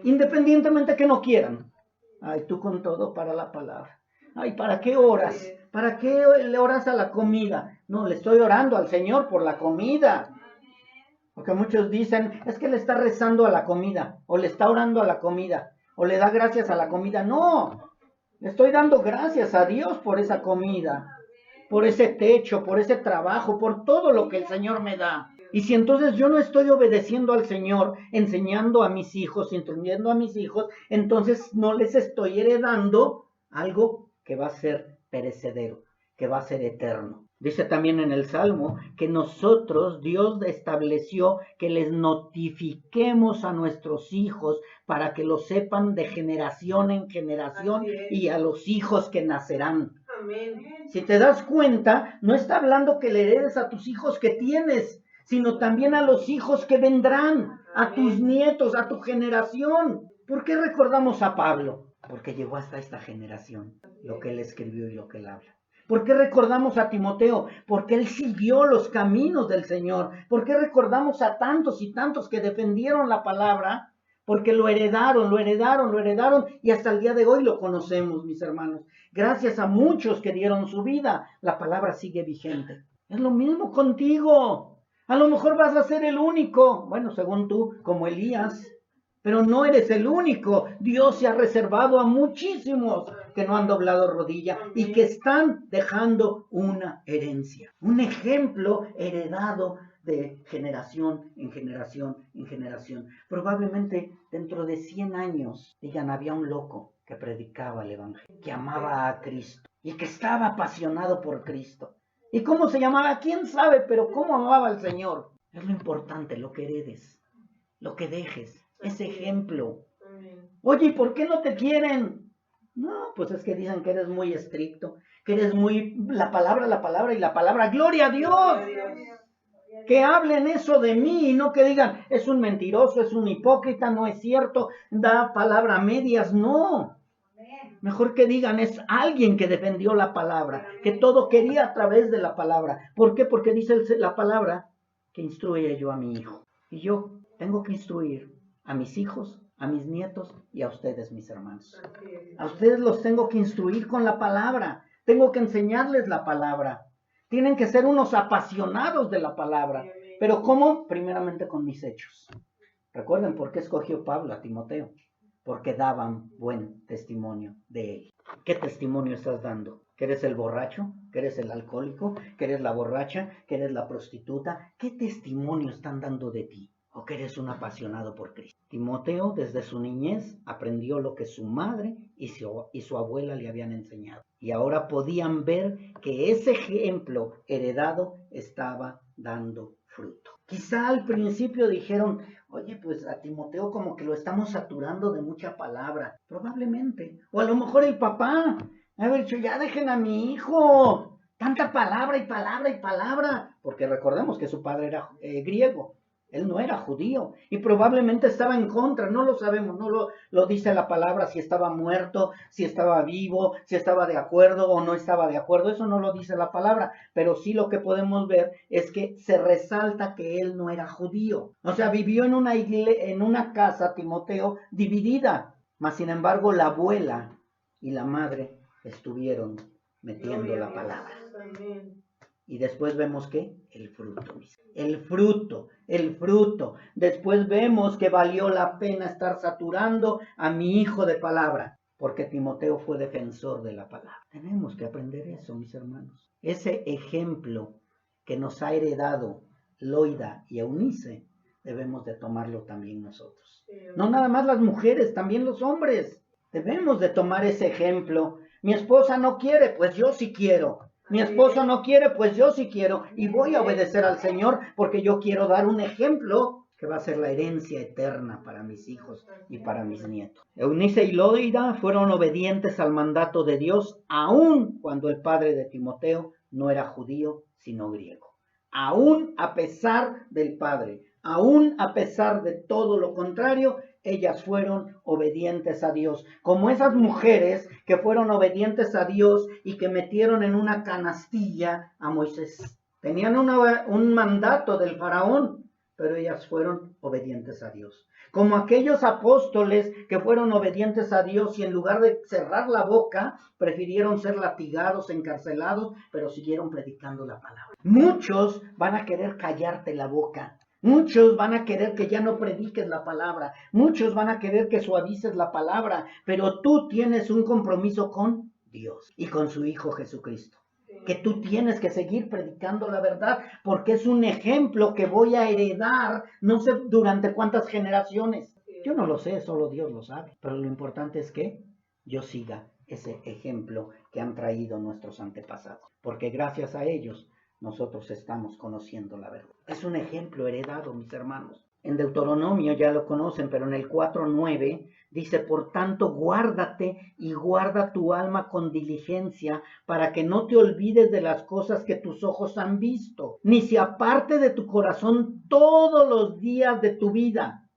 Independientemente que no quieran. Ay, tú con todo para la palabra. Ay, ¿para qué oras? ¿Para qué le oras a la comida? No, le estoy orando al Señor por la comida. Porque muchos dicen, es que le está rezando a la comida, o le está orando a la comida, o le da gracias a la comida. No, le estoy dando gracias a Dios por esa comida, por ese techo, por ese trabajo, por todo lo que el Señor me da. Y si entonces yo no estoy obedeciendo al Señor, enseñando a mis hijos, instruyendo a mis hijos, entonces no les estoy heredando algo que va a ser perecedero, que va a ser eterno. Dice también en el Salmo que nosotros, Dios estableció que les notifiquemos a nuestros hijos para que lo sepan de generación en generación y a los hijos que nacerán. Amén. Si te das cuenta, no está hablando que le heredes a tus hijos que tienes, sino también a los hijos que vendrán, a tus nietos, a tu generación. ¿Por qué recordamos a Pablo? Porque llegó hasta esta generación, lo que él escribió y lo que él habla. ¿Por qué recordamos a Timoteo? Porque él siguió los caminos del Señor. ¿Por qué recordamos a tantos y tantos que defendieron la palabra? Porque lo heredaron y hasta el día de hoy lo conocemos, mis hermanos. Gracias a muchos que dieron su vida, la palabra sigue vigente. Es lo mismo contigo. A lo mejor vas a ser el único, bueno, según tú, como Elías. Pero no eres el único. Dios se ha reservado a muchísimos que no han doblado rodilla y que están dejando una herencia, un ejemplo heredado de generación en generación en generación. Probablemente dentro de 100 años digan, había un loco que predicaba el evangelio, que amaba a Cristo y que estaba apasionado por Cristo. ¿Y cómo se llamaba? ¿Quién sabe? Pero cómo amaba al Señor. Es lo importante, lo que heredes, lo que dejes. Ese ejemplo. Oye, ¿y por qué no te quieren? No, pues es que dicen que eres muy estricto, que eres muy la palabra y la palabra. ¡Gloria a Dios! Que hablen eso de mí y no que digan, es un mentiroso, es un hipócrita, no es cierto, da palabra a medias. No. Mejor que digan, es alguien que defendió la palabra, que todo quería a través de la palabra. ¿Por qué? Porque dice la palabra que instruya yo a mi hijo. Y yo tengo que instruir a mis hijos, a mis nietos y a ustedes, mis hermanos. A ustedes los tengo que instruir con la palabra. Tengo que enseñarles la palabra. Tienen que ser unos apasionados de la palabra. ¿Pero cómo? Primeramente con mis hechos. Recuerden por qué escogió Pablo a Timoteo. Porque daban buen testimonio de él. ¿Qué testimonio estás dando? ¿Que eres el borracho? ¿Que eres el alcohólico? ¿Que eres la borracha? ¿Que eres la prostituta? ¿Qué testimonio están dando de ti? ¿O que eres un apasionado por Cristo? Timoteo, desde su niñez, aprendió lo que su madre y su abuela le habían enseñado. Y ahora podían ver que ese ejemplo heredado estaba dando fruto. Quizá al principio dijeron, oye, pues a Timoteo como que lo estamos saturando de mucha palabra. Probablemente. O a lo mejor el papá haber dicho, ya dejen a mi hijo. Tanta palabra y palabra y palabra. Porque recordemos que su padre era griego. Él no era judío y probablemente estaba en contra, no lo sabemos, no lo dice la palabra si estaba muerto, si estaba vivo, si estaba de acuerdo o no estaba de acuerdo, eso no lo dice la palabra, pero sí lo que podemos ver es que se resalta que él no era judío, o sea, vivió en una casa, Timoteo, dividida, mas sin embargo la abuela y la madre estuvieron metiendo la palabra. Y después vemos que el fruto. Después vemos que valió la pena estar saturando a mi hijo de palabra. porque Timoteo fue defensor de la palabra. Tenemos que aprender eso, mis hermanos. Ese ejemplo que nos ha heredado Loida y Eunice, debemos de tomarlo también nosotros. No nada más las mujeres, también los hombres. Debemos de tomar ese ejemplo. Mi esposa no quiere, pues yo sí quiero. Mi esposo no quiere, pues yo sí quiero. Y voy a obedecer al Señor porque yo quiero dar un ejemplo que va a ser la herencia eterna para mis hijos y para mis nietos. Eunice y Loida fueron obedientes al mandato de Dios, aun cuando el padre de Timoteo no era judío, sino griego. Aún a pesar del padre, aún a pesar de todo lo contrario, ellas fueron obedientes a Dios. Como esas mujeres que fueron obedientes a Dios y que metieron en una canastilla a Moisés. Tenían un mandato del faraón, pero ellas fueron obedientes a Dios. Como aquellos apóstoles que fueron obedientes a Dios y en lugar de cerrar la boca, prefirieron ser latigados, encarcelados, pero siguieron predicando la palabra. Muchos van a querer callarte la boca. Muchos van a querer que ya no prediques la palabra. Muchos van a querer que suavices la palabra, pero tú tienes un compromiso con Dios y con su Hijo Jesucristo. Que tú tienes que seguir predicando la verdad, porque es un ejemplo que voy a heredar, no sé durante cuántas generaciones. Yo no lo sé, solo Dios lo sabe. Pero lo importante es que yo siga ese ejemplo que han traído nuestros antepasados. Porque gracias a ellos, nosotros estamos conociendo la verdad. Es un ejemplo heredado, mis hermanos. En Deuteronomio ya lo conocen, pero en el 4:9 dice, por tanto, guárdate y guarda tu alma con diligencia para que no te olvides de las cosas que tus ojos han visto, ni se aparte de tu corazón todos los días de tu vida.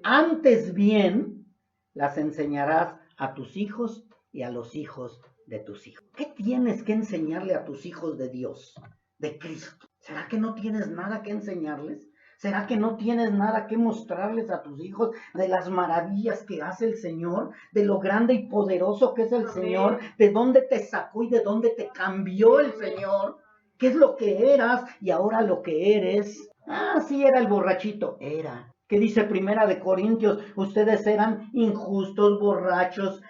Antes bien, las enseñarás a tus hijos y a los hijos de tus hijos. ¿Qué tienes que enseñarle a tus hijos de Dios, de Cristo? ¿Será que no tienes nada que enseñarles? ¿Será que no tienes nada que mostrarles a tus hijos de las maravillas que hace el Señor, de lo grande y poderoso que es el Señor, de dónde te sacó y de dónde te cambió el Señor? ¿Qué es lo que eras y ahora lo que eres? Ah, sí, era el borrachito. Era. ¿Qué dice Primera de Corintios? Ustedes eran injustos, borrachos,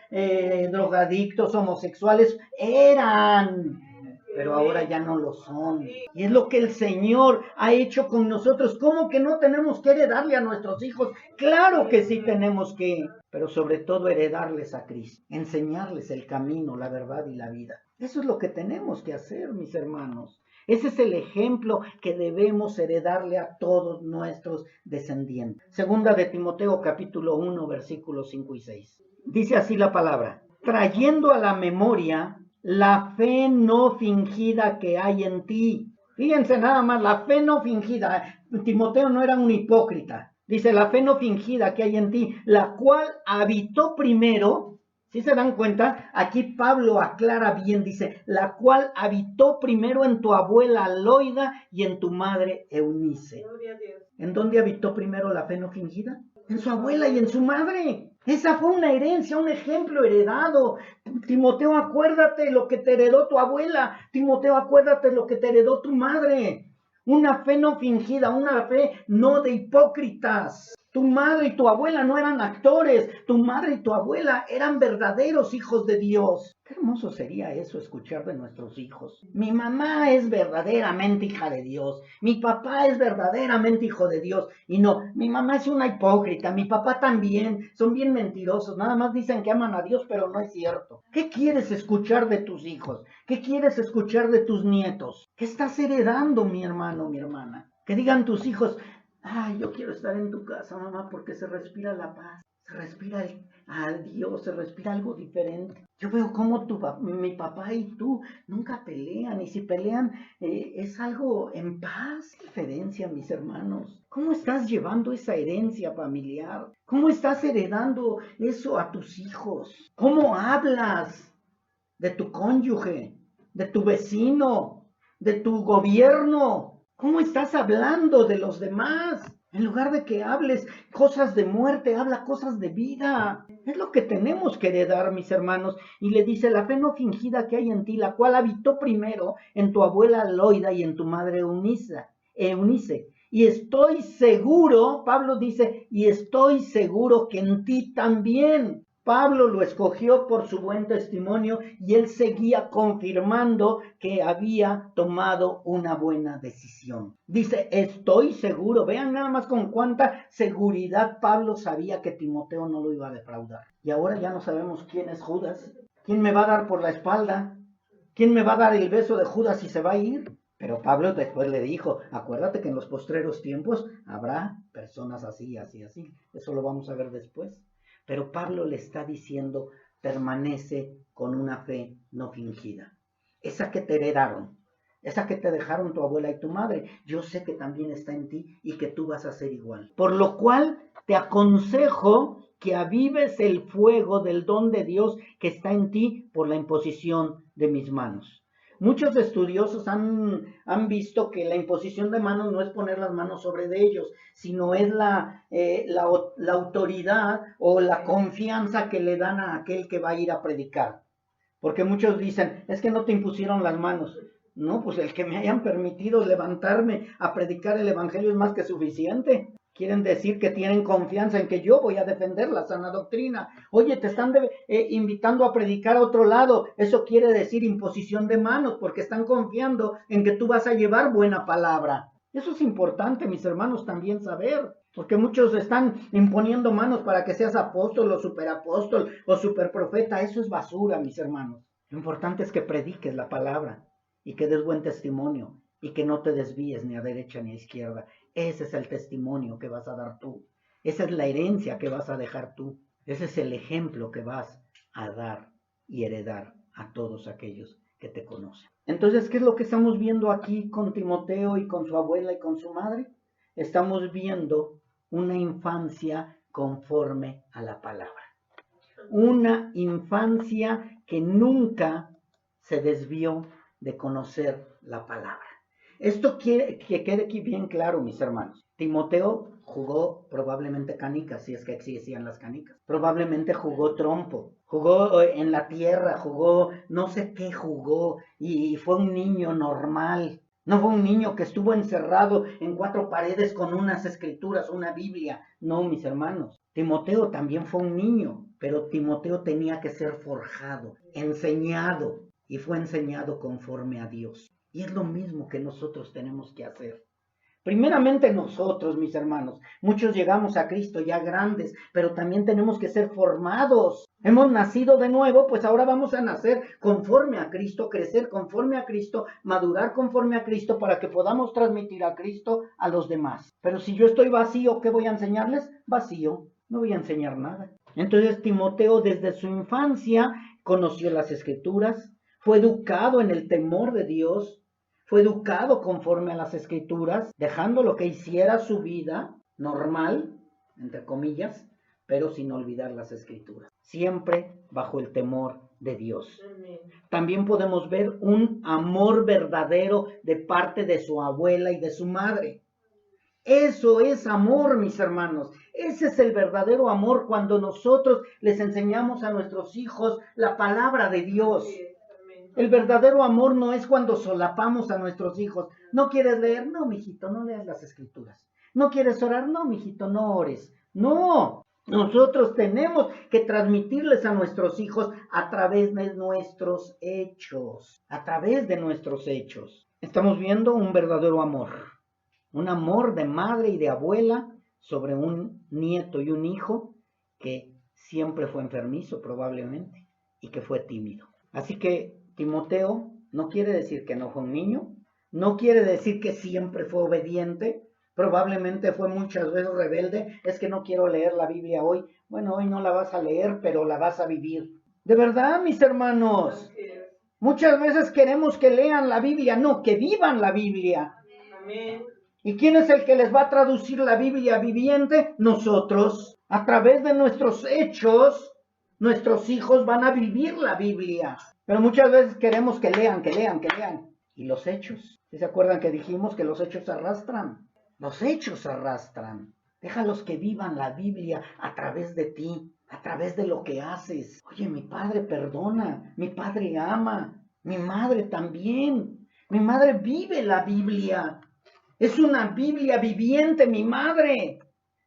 drogadictos, homosexuales. Eran. Pero ahora ya no lo son. Y es lo que el Señor ha hecho con nosotros. ¿Cómo que no tenemos que heredarle a nuestros hijos? Claro que sí tenemos que, pero sobre todo heredarles a Cristo, enseñarles el camino, la verdad y la vida. Eso es lo que tenemos que hacer, mis hermanos. Ese es el ejemplo que debemos heredarle a todos nuestros descendientes. Segunda de Timoteo capítulo 1 versículos 5 y 6. Dice así la palabra: trayendo a la memoria la fe no fingida que hay en ti. Fíjense nada más, la fe no fingida. Timoteo no era un hipócrita. Dice, la fe no fingida que hay en ti, la cual habitó primero. ¿Sí se dan cuenta? Aquí Pablo aclara bien, dice, la cual habitó primero en tu abuela Loida y en tu madre Eunice. ¿En dónde habitó primero la fe no fingida? En su abuela y en su madre. Esa fue una herencia, un ejemplo heredado. Timoteo, acuérdate lo que te heredó tu abuela. Timoteo, acuérdate lo que te heredó tu madre. Una fe no fingida, una fe no de hipócritas. Tu madre y tu abuela no eran actores. Tu madre y tu abuela eran verdaderos hijos de Dios. Qué hermoso sería eso, escuchar de nuestros hijos. Mi mamá es verdaderamente hija de Dios. Mi papá es verdaderamente hijo de Dios. Y no, mi mamá es una hipócrita. Mi papá también. Son bien mentirosos. Nada más dicen que aman a Dios, pero no es cierto. ¿Qué quieres escuchar de tus hijos? ¿Qué quieres escuchar de tus nietos? ¿Qué estás heredando, mi hermano, mi hermana? Que digan tus hijos, ay, yo quiero estar en tu casa, mamá, porque se respira la paz, se respira a Dios, se respira algo diferente. Yo veo cómo mi papá y tú nunca pelean, y si pelean es algo en paz. ¿Qué diferencia, mis hermanos? ¿Cómo estás llevando esa herencia familiar? ¿Cómo estás heredando eso a tus hijos? ¿Cómo hablas de tu cónyuge, de tu vecino, de tu gobierno? ¿Cómo estás hablando de los demás? En lugar de que hables cosas de muerte, habla cosas de vida. Es lo que tenemos que heredar, mis hermanos. Y le dice, la fe no fingida que hay en ti, la cual habitó primero en tu abuela Loida y en tu madre Eunice. Y estoy seguro, Pablo dice, y estoy seguro que en ti también. Pablo lo escogió por su buen testimonio y él seguía confirmando que había tomado una buena decisión. Dice, estoy seguro. Vean nada más con cuánta seguridad Pablo sabía que Timoteo no lo iba a defraudar. Y ahora ya no sabemos quién es Judas. ¿Quién me va a dar por la espalda? ¿Quién me va a dar el beso de Judas y se va a ir? Pero Pablo después le dijo, acuérdate que en los postreros tiempos habrá personas así, así, así. Eso lo vamos a ver después. Pero Pablo le está diciendo, permanece con una fe no fingida. Esa que te heredaron, esa que te dejaron tu abuela y tu madre, yo sé que también está en ti y que tú vas a ser igual. Por lo cual te aconsejo que avives el fuego del don de Dios que está en ti por la imposición de mis manos. Muchos estudiosos han visto que la imposición de manos no es poner las manos sobre de ellos, sino es la autoridad o la confianza que le dan a aquel que va a ir a predicar. Porque muchos dicen, es que no te impusieron las manos. No, pues el que me hayan permitido levantarme a predicar el evangelio es más que suficiente. Quieren decir que tienen confianza en que yo voy a defender la sana doctrina. Oye, te están invitando a predicar a otro lado. Eso quiere decir imposición de manos, porque están confiando en que tú vas a llevar buena palabra. Eso es importante, mis hermanos, también saber. Porque muchos están imponiendo manos para que seas apóstol o superapóstol o superprofeta. Eso es basura, mis hermanos. Lo importante es que prediques la palabra y que des buen testimonio y que no te desvíes ni a derecha ni a izquierda. Ese es el testimonio que vas a dar tú. Esa es la herencia que vas a dejar tú. Ese es el ejemplo que vas a dar y heredar a todos aquellos que te conocen. Entonces, ¿qué es lo que estamos viendo aquí con Timoteo y con su abuela y con su madre? Estamos viendo una infancia conforme a la palabra. Una infancia que nunca se desvió de conocer la palabra. Esto quiere que quede aquí bien claro, mis hermanos. Timoteo jugó probablemente canicas, si es que existían las canicas. Probablemente jugó trompo, jugó en la tierra, jugó no sé qué jugó y fue un niño normal. No fue un niño que estuvo encerrado en 4 paredes con unas escrituras, una Biblia. No, mis hermanos. Timoteo también fue un niño, pero Timoteo tenía que ser forjado, enseñado, y fue enseñado conforme a Dios. Y es lo mismo que nosotros tenemos que hacer. Primeramente nosotros, mis hermanos, muchos llegamos a Cristo ya grandes, pero también tenemos que ser formados. Hemos nacido de nuevo, pues ahora vamos a nacer conforme a Cristo, crecer conforme a Cristo, madurar conforme a Cristo para que podamos transmitir a Cristo a los demás. Pero si yo estoy vacío, ¿qué voy a enseñarles? Vacío, no voy a enseñar nada. Entonces Timoteo desde su infancia conoció las Escrituras, fue educado en el temor de Dios, fue educado conforme a las Escrituras, dejando lo que hiciera su vida normal, entre comillas, pero sin olvidar las Escrituras. Siempre bajo el temor de Dios. También podemos ver un amor verdadero de parte de su abuela y de su madre. Eso es amor, mis hermanos. Ese es el verdadero amor cuando nosotros les enseñamos a nuestros hijos la palabra de Dios. El verdadero amor no es cuando solapamos a nuestros hijos. ¿No quieres leer? No, mijito, no leas las Escrituras. ¿No quieres orar? No, mijito, no ores. No, nosotros tenemos que transmitirles a nuestros hijos a través de nuestros hechos. A través de nuestros hechos. Estamos viendo un verdadero amor. Un amor de madre y de abuela sobre un nieto y un hijo que siempre fue enfermizo probablemente y que fue tímido. Así que Timoteo no quiere decir que no fue un niño, no quiere decir que siempre fue obediente, probablemente fue muchas veces rebelde, es que no quiero leer la Biblia hoy. Bueno, hoy no la vas a leer, pero la vas a vivir. De verdad, mis hermanos, muchas veces queremos que lean la Biblia, no, que vivan la Biblia. Amén. ¿Y quién es el que les va a traducir la Biblia viviente? Nosotros. A través de nuestros hechos, nuestros hijos van a vivir la Biblia. Pero muchas veces queremos que lean, que lean, que lean. ¿Y los hechos? ¿Se acuerdan que dijimos que los hechos arrastran? Los hechos arrastran. Déjalos que vivan la Biblia a través de ti, a través de lo que haces. Oye, mi padre perdona, mi padre ama, mi madre también. Mi madre vive la Biblia. Es una Biblia viviente, mi madre.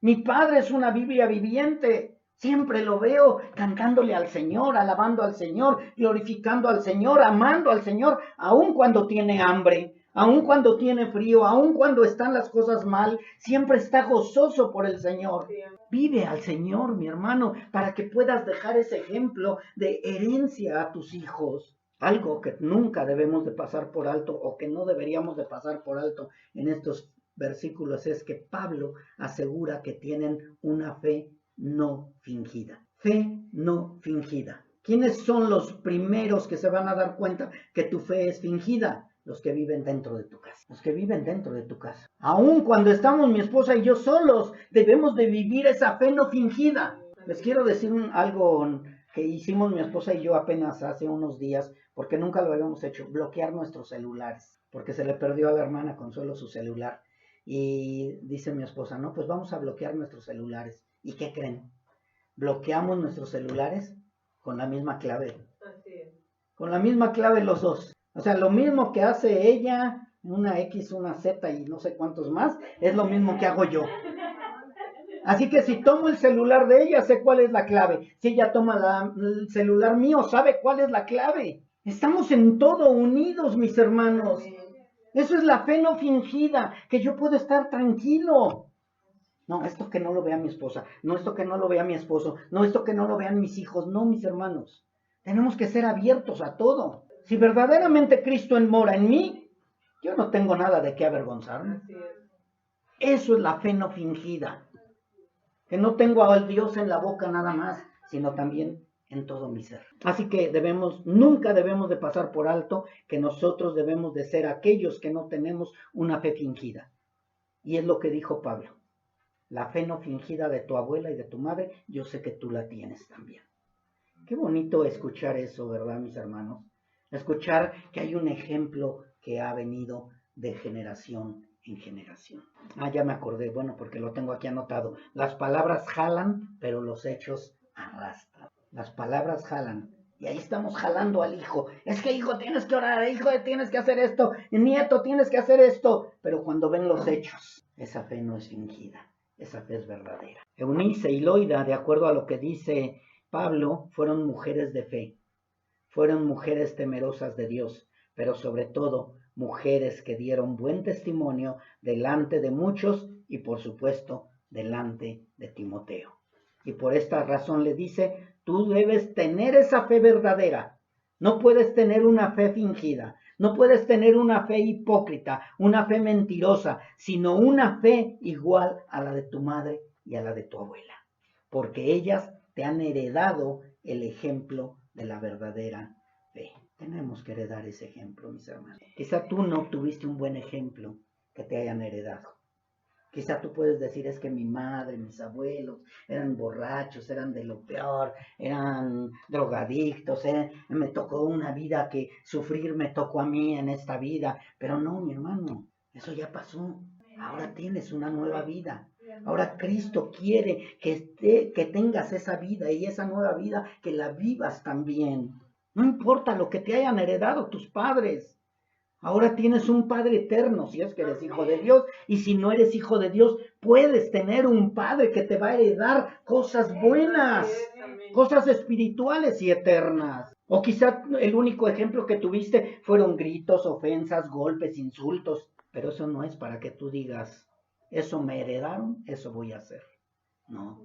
Mi padre es una Biblia viviente. Siempre lo veo cantándole al Señor, alabando al Señor, glorificando al Señor, amando al Señor, aun cuando tiene hambre, aun cuando tiene frío, aun cuando están las cosas mal, siempre está gozoso por el Señor. Vive al Señor, mi hermano, para que puedas dejar ese ejemplo de herencia a tus hijos. Algo que nunca debemos de pasar por alto o que no deberíamos de pasar por alto en estos versículos es que Pablo asegura que tienen una fe no fingida. Fe no fingida. ¿Quiénes son los primeros que se van a dar cuenta que tu fe es fingida? Los que viven dentro de tu casa. Los que viven dentro de tu casa. Aun cuando estamos mi esposa y yo solos, debemos de vivir esa fe no fingida. Les quiero decir algo que hicimos mi esposa y yo apenas hace unos días, porque nunca lo habíamos hecho, bloquear nuestros celulares, porque se le perdió a la hermana Consuelo su celular. Y dice mi esposa, no, pues vamos a bloquear nuestros celulares. ¿Y qué creen? Bloqueamos nuestros celulares con la misma clave. Así es. Con la misma clave los dos. O sea, lo mismo que hace ella, una X, una Z y no sé cuántos más, es lo mismo que hago yo. Así que si tomo el celular de ella, sé cuál es la clave. Si ella toma el celular mío, sabe cuál es la clave. Estamos en todo unidos, mis hermanos. Eso es la fe no fingida, que yo puedo estar tranquilo. No, esto que no lo vea mi esposa, no esto que no lo vea mi esposo, no esto que no lo vean mis hijos, no, mis hermanos. Tenemos que ser abiertos a todo. Si verdaderamente Cristo mora en mí, yo no tengo nada de qué avergonzarme. Eso es la fe no fingida. Que no tengo al Dios en la boca nada más, sino también en todo mi ser. Así que nunca debemos de pasar por alto que nosotros debemos de ser aquellos que no tenemos una fe fingida. Y es lo que dijo Pablo. La fe no fingida de tu abuela y de tu madre, yo sé que tú la tienes también. Qué bonito escuchar eso, ¿verdad, mis hermanos? Escuchar que hay un ejemplo que ha venido de generación en generación. Ya me acordé, bueno, porque lo tengo aquí anotado. Las palabras jalan, pero los hechos arrastran. Las palabras jalan. Y ahí estamos jalando al hijo. Es que hijo, tienes que orar, hijo, tienes que hacer esto, nieto, tienes que hacer esto. Pero cuando ven los hechos, esa fe no es fingida. Esa fe es verdadera. Eunice y Loida, de acuerdo a lo que dice Pablo, fueron mujeres de fe. Fueron mujeres temerosas de Dios, pero sobre todo mujeres que dieron buen testimonio delante de muchos y por supuesto delante de Timoteo. Y por esta razón le dice, tú debes tener esa fe verdadera. No puedes tener una fe fingida. No puedes tener una fe hipócrita, una fe mentirosa, sino una fe igual a la de tu madre y a la de tu abuela. Porque ellas te han heredado el ejemplo de la verdadera fe. Tenemos que heredar ese ejemplo, mis hermanos. Quizá tú no tuviste un buen ejemplo que te hayan heredado. Quizá tú puedes decir, es que mi madre, mis abuelos eran borrachos, eran de lo peor, eran drogadictos, me tocó una vida que sufrir me tocó a mí en esta vida. Pero no, mi hermano, eso ya pasó. Ahora tienes una nueva vida. Ahora Cristo quiere que tengas esa vida y esa nueva vida, que la vivas también. No importa lo que te hayan heredado tus padres. Ahora tienes un Padre eterno, si es que eres hijo de Dios, y si no eres hijo de Dios, puedes tener un Padre que te va a heredar cosas buenas, cosas espirituales y eternas. O quizá el único ejemplo que tuviste fueron gritos, ofensas, golpes, insultos, pero eso no es para que tú digas, eso me heredaron, eso voy a hacer. No.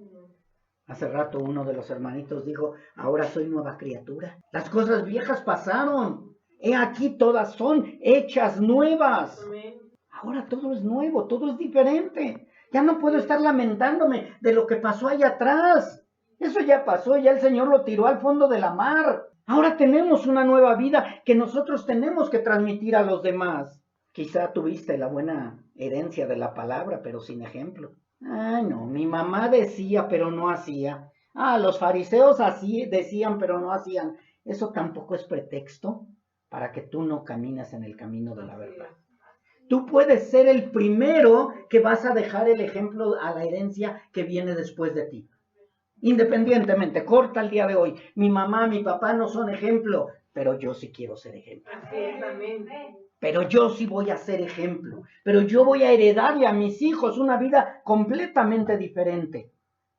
Hace rato uno de los hermanitos dijo, ahora soy nueva criatura. Las cosas viejas pasaron. He aquí todas son hechas nuevas. Ahora todo es nuevo, todo es diferente. Ya no puedo estar lamentándome de lo que pasó allá atrás. Eso ya pasó, ya el Señor lo tiró al fondo de la mar. Ahora tenemos una nueva vida que nosotros tenemos que transmitir a los demás. Quizá tuviste la buena herencia de la palabra, pero sin ejemplo. Ay, no, mi mamá decía, pero no hacía. Los fariseos así decían, pero no hacían. Eso tampoco es pretexto para que tú no camines en el camino de la verdad. Tú puedes ser el primero que vas a dejar el ejemplo a la herencia que viene después de ti. Independientemente, corta el día de hoy. Mi mamá, mi papá no son ejemplo, pero yo sí quiero ser ejemplo. Pero yo sí voy a ser ejemplo. Pero yo voy a heredarle a mis hijos una vida completamente diferente.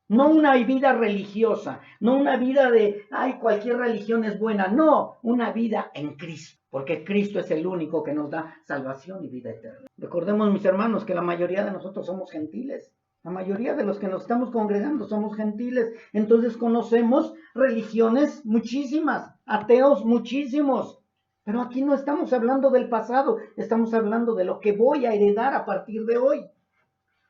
No una vida religiosa, no una vida de, ay, cualquier religión es buena, no, una vida en Cristo, porque Cristo es el único que nos da salvación y vida eterna. Recordemos, mis hermanos, que la mayoría de nosotros somos gentiles. La mayoría de los que nos estamos congregando somos gentiles. Entonces conocemos religiones muchísimas, ateos muchísimos. Pero aquí no estamos hablando del pasado, estamos hablando de lo que voy a heredar a partir de hoy.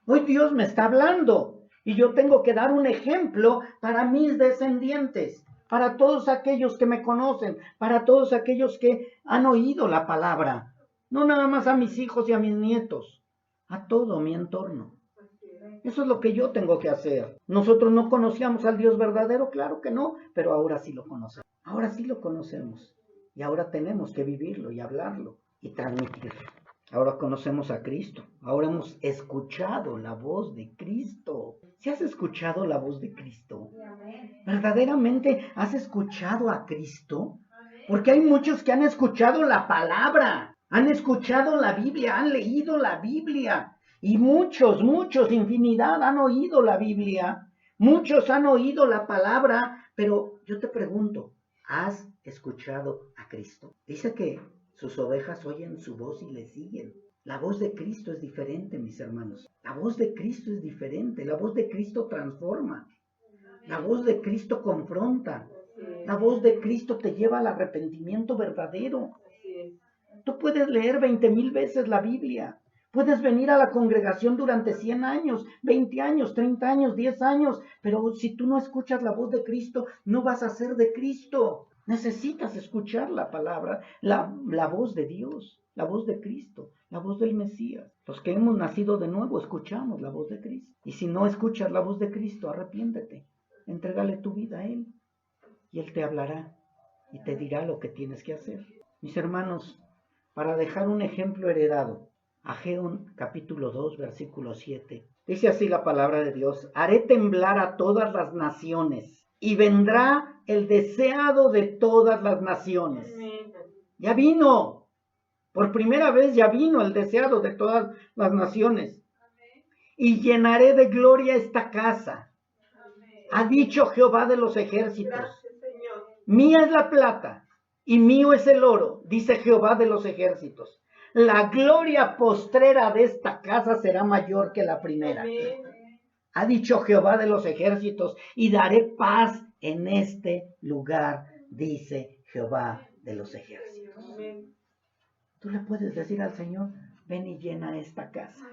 Hoy Dios me está hablando y yo tengo que dar un ejemplo para mis descendientes, para todos aquellos que me conocen, para todos aquellos que han oído la palabra. No nada más a mis hijos y a mis nietos, a todo mi entorno. Eso es lo que yo tengo que hacer. Nosotros no conocíamos al Dios verdadero, claro que no, pero ahora sí lo conocemos. Ahora sí lo conocemos. Y ahora tenemos que vivirlo y hablarlo y transmitirlo. Ahora conocemos a Cristo. Ahora hemos escuchado la voz de Cristo. ¿Sí has escuchado la voz de Cristo? ¿Verdaderamente has escuchado a Cristo? Porque hay muchos que han escuchado la palabra, han escuchado la Biblia, han leído la Biblia. Y muchos, infinidad han oído la Biblia. Muchos han oído la palabra. Pero yo te pregunto, ¿has escuchado a Cristo? Dice que sus ovejas oyen su voz y le siguen. La voz de Cristo es diferente, mis hermanos. La voz de Cristo es diferente. La voz de Cristo transforma. La voz de Cristo confronta. La voz de Cristo te lleva al arrepentimiento verdadero. Tú puedes leer 20,000 veces la Biblia. Puedes venir a la congregación durante 100 años, 20 años, 30 años, 10 años. Pero si tú no escuchas la voz de Cristo, no vas a ser de Cristo. Necesitas escuchar la palabra, la voz de Dios, la voz de Cristo, la voz del Mesías. Los que hemos nacido de nuevo escuchamos la voz de Cristo. Y si no escuchas la voz de Cristo, arrepiéntete. Entrégale tu vida a Él. Y Él te hablará y te dirá lo que tienes que hacer. Mis hermanos, para dejar un ejemplo heredado, Ageo capítulo 2, versículo 7. Dice así la palabra de Dios: haré temblar a todas las naciones y vendrá el deseado de todas las naciones. Ya vino. Por primera vez ya vino el deseado de todas las naciones. Y llenaré de gloria esta casa. Ha dicho Jehová de los ejércitos. Mía es la plata y mío es el oro, dice Jehová de los ejércitos. La gloria postrera de esta casa será mayor que la primera. Ha dicho Jehová de los ejércitos, y daré paz en este lugar, dice Jehová de los ejércitos. Tú le puedes decir al Señor: ven y llena esta casa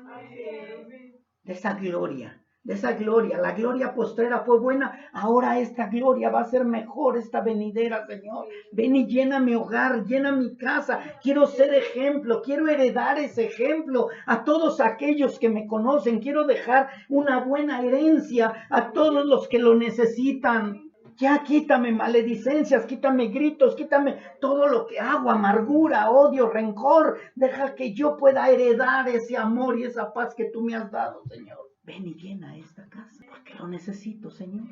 de esa gloria. De esa gloria, la gloria postrera fue buena, ahora esta gloria va a ser mejor, esta venidera, Señor. Ven y llena mi hogar, llena mi casa. Quiero ser ejemplo, quiero heredar ese ejemplo a todos aquellos que me conocen. Quiero dejar una buena herencia a todos los que lo necesitan. Ya quítame maledicencias, quítame gritos, quítame todo lo que hago, amargura, odio, rencor. Deja que yo pueda heredar ese amor y esa paz que tú me has dado, Señor. Ven y llena esta casa, porque lo necesito, Señor.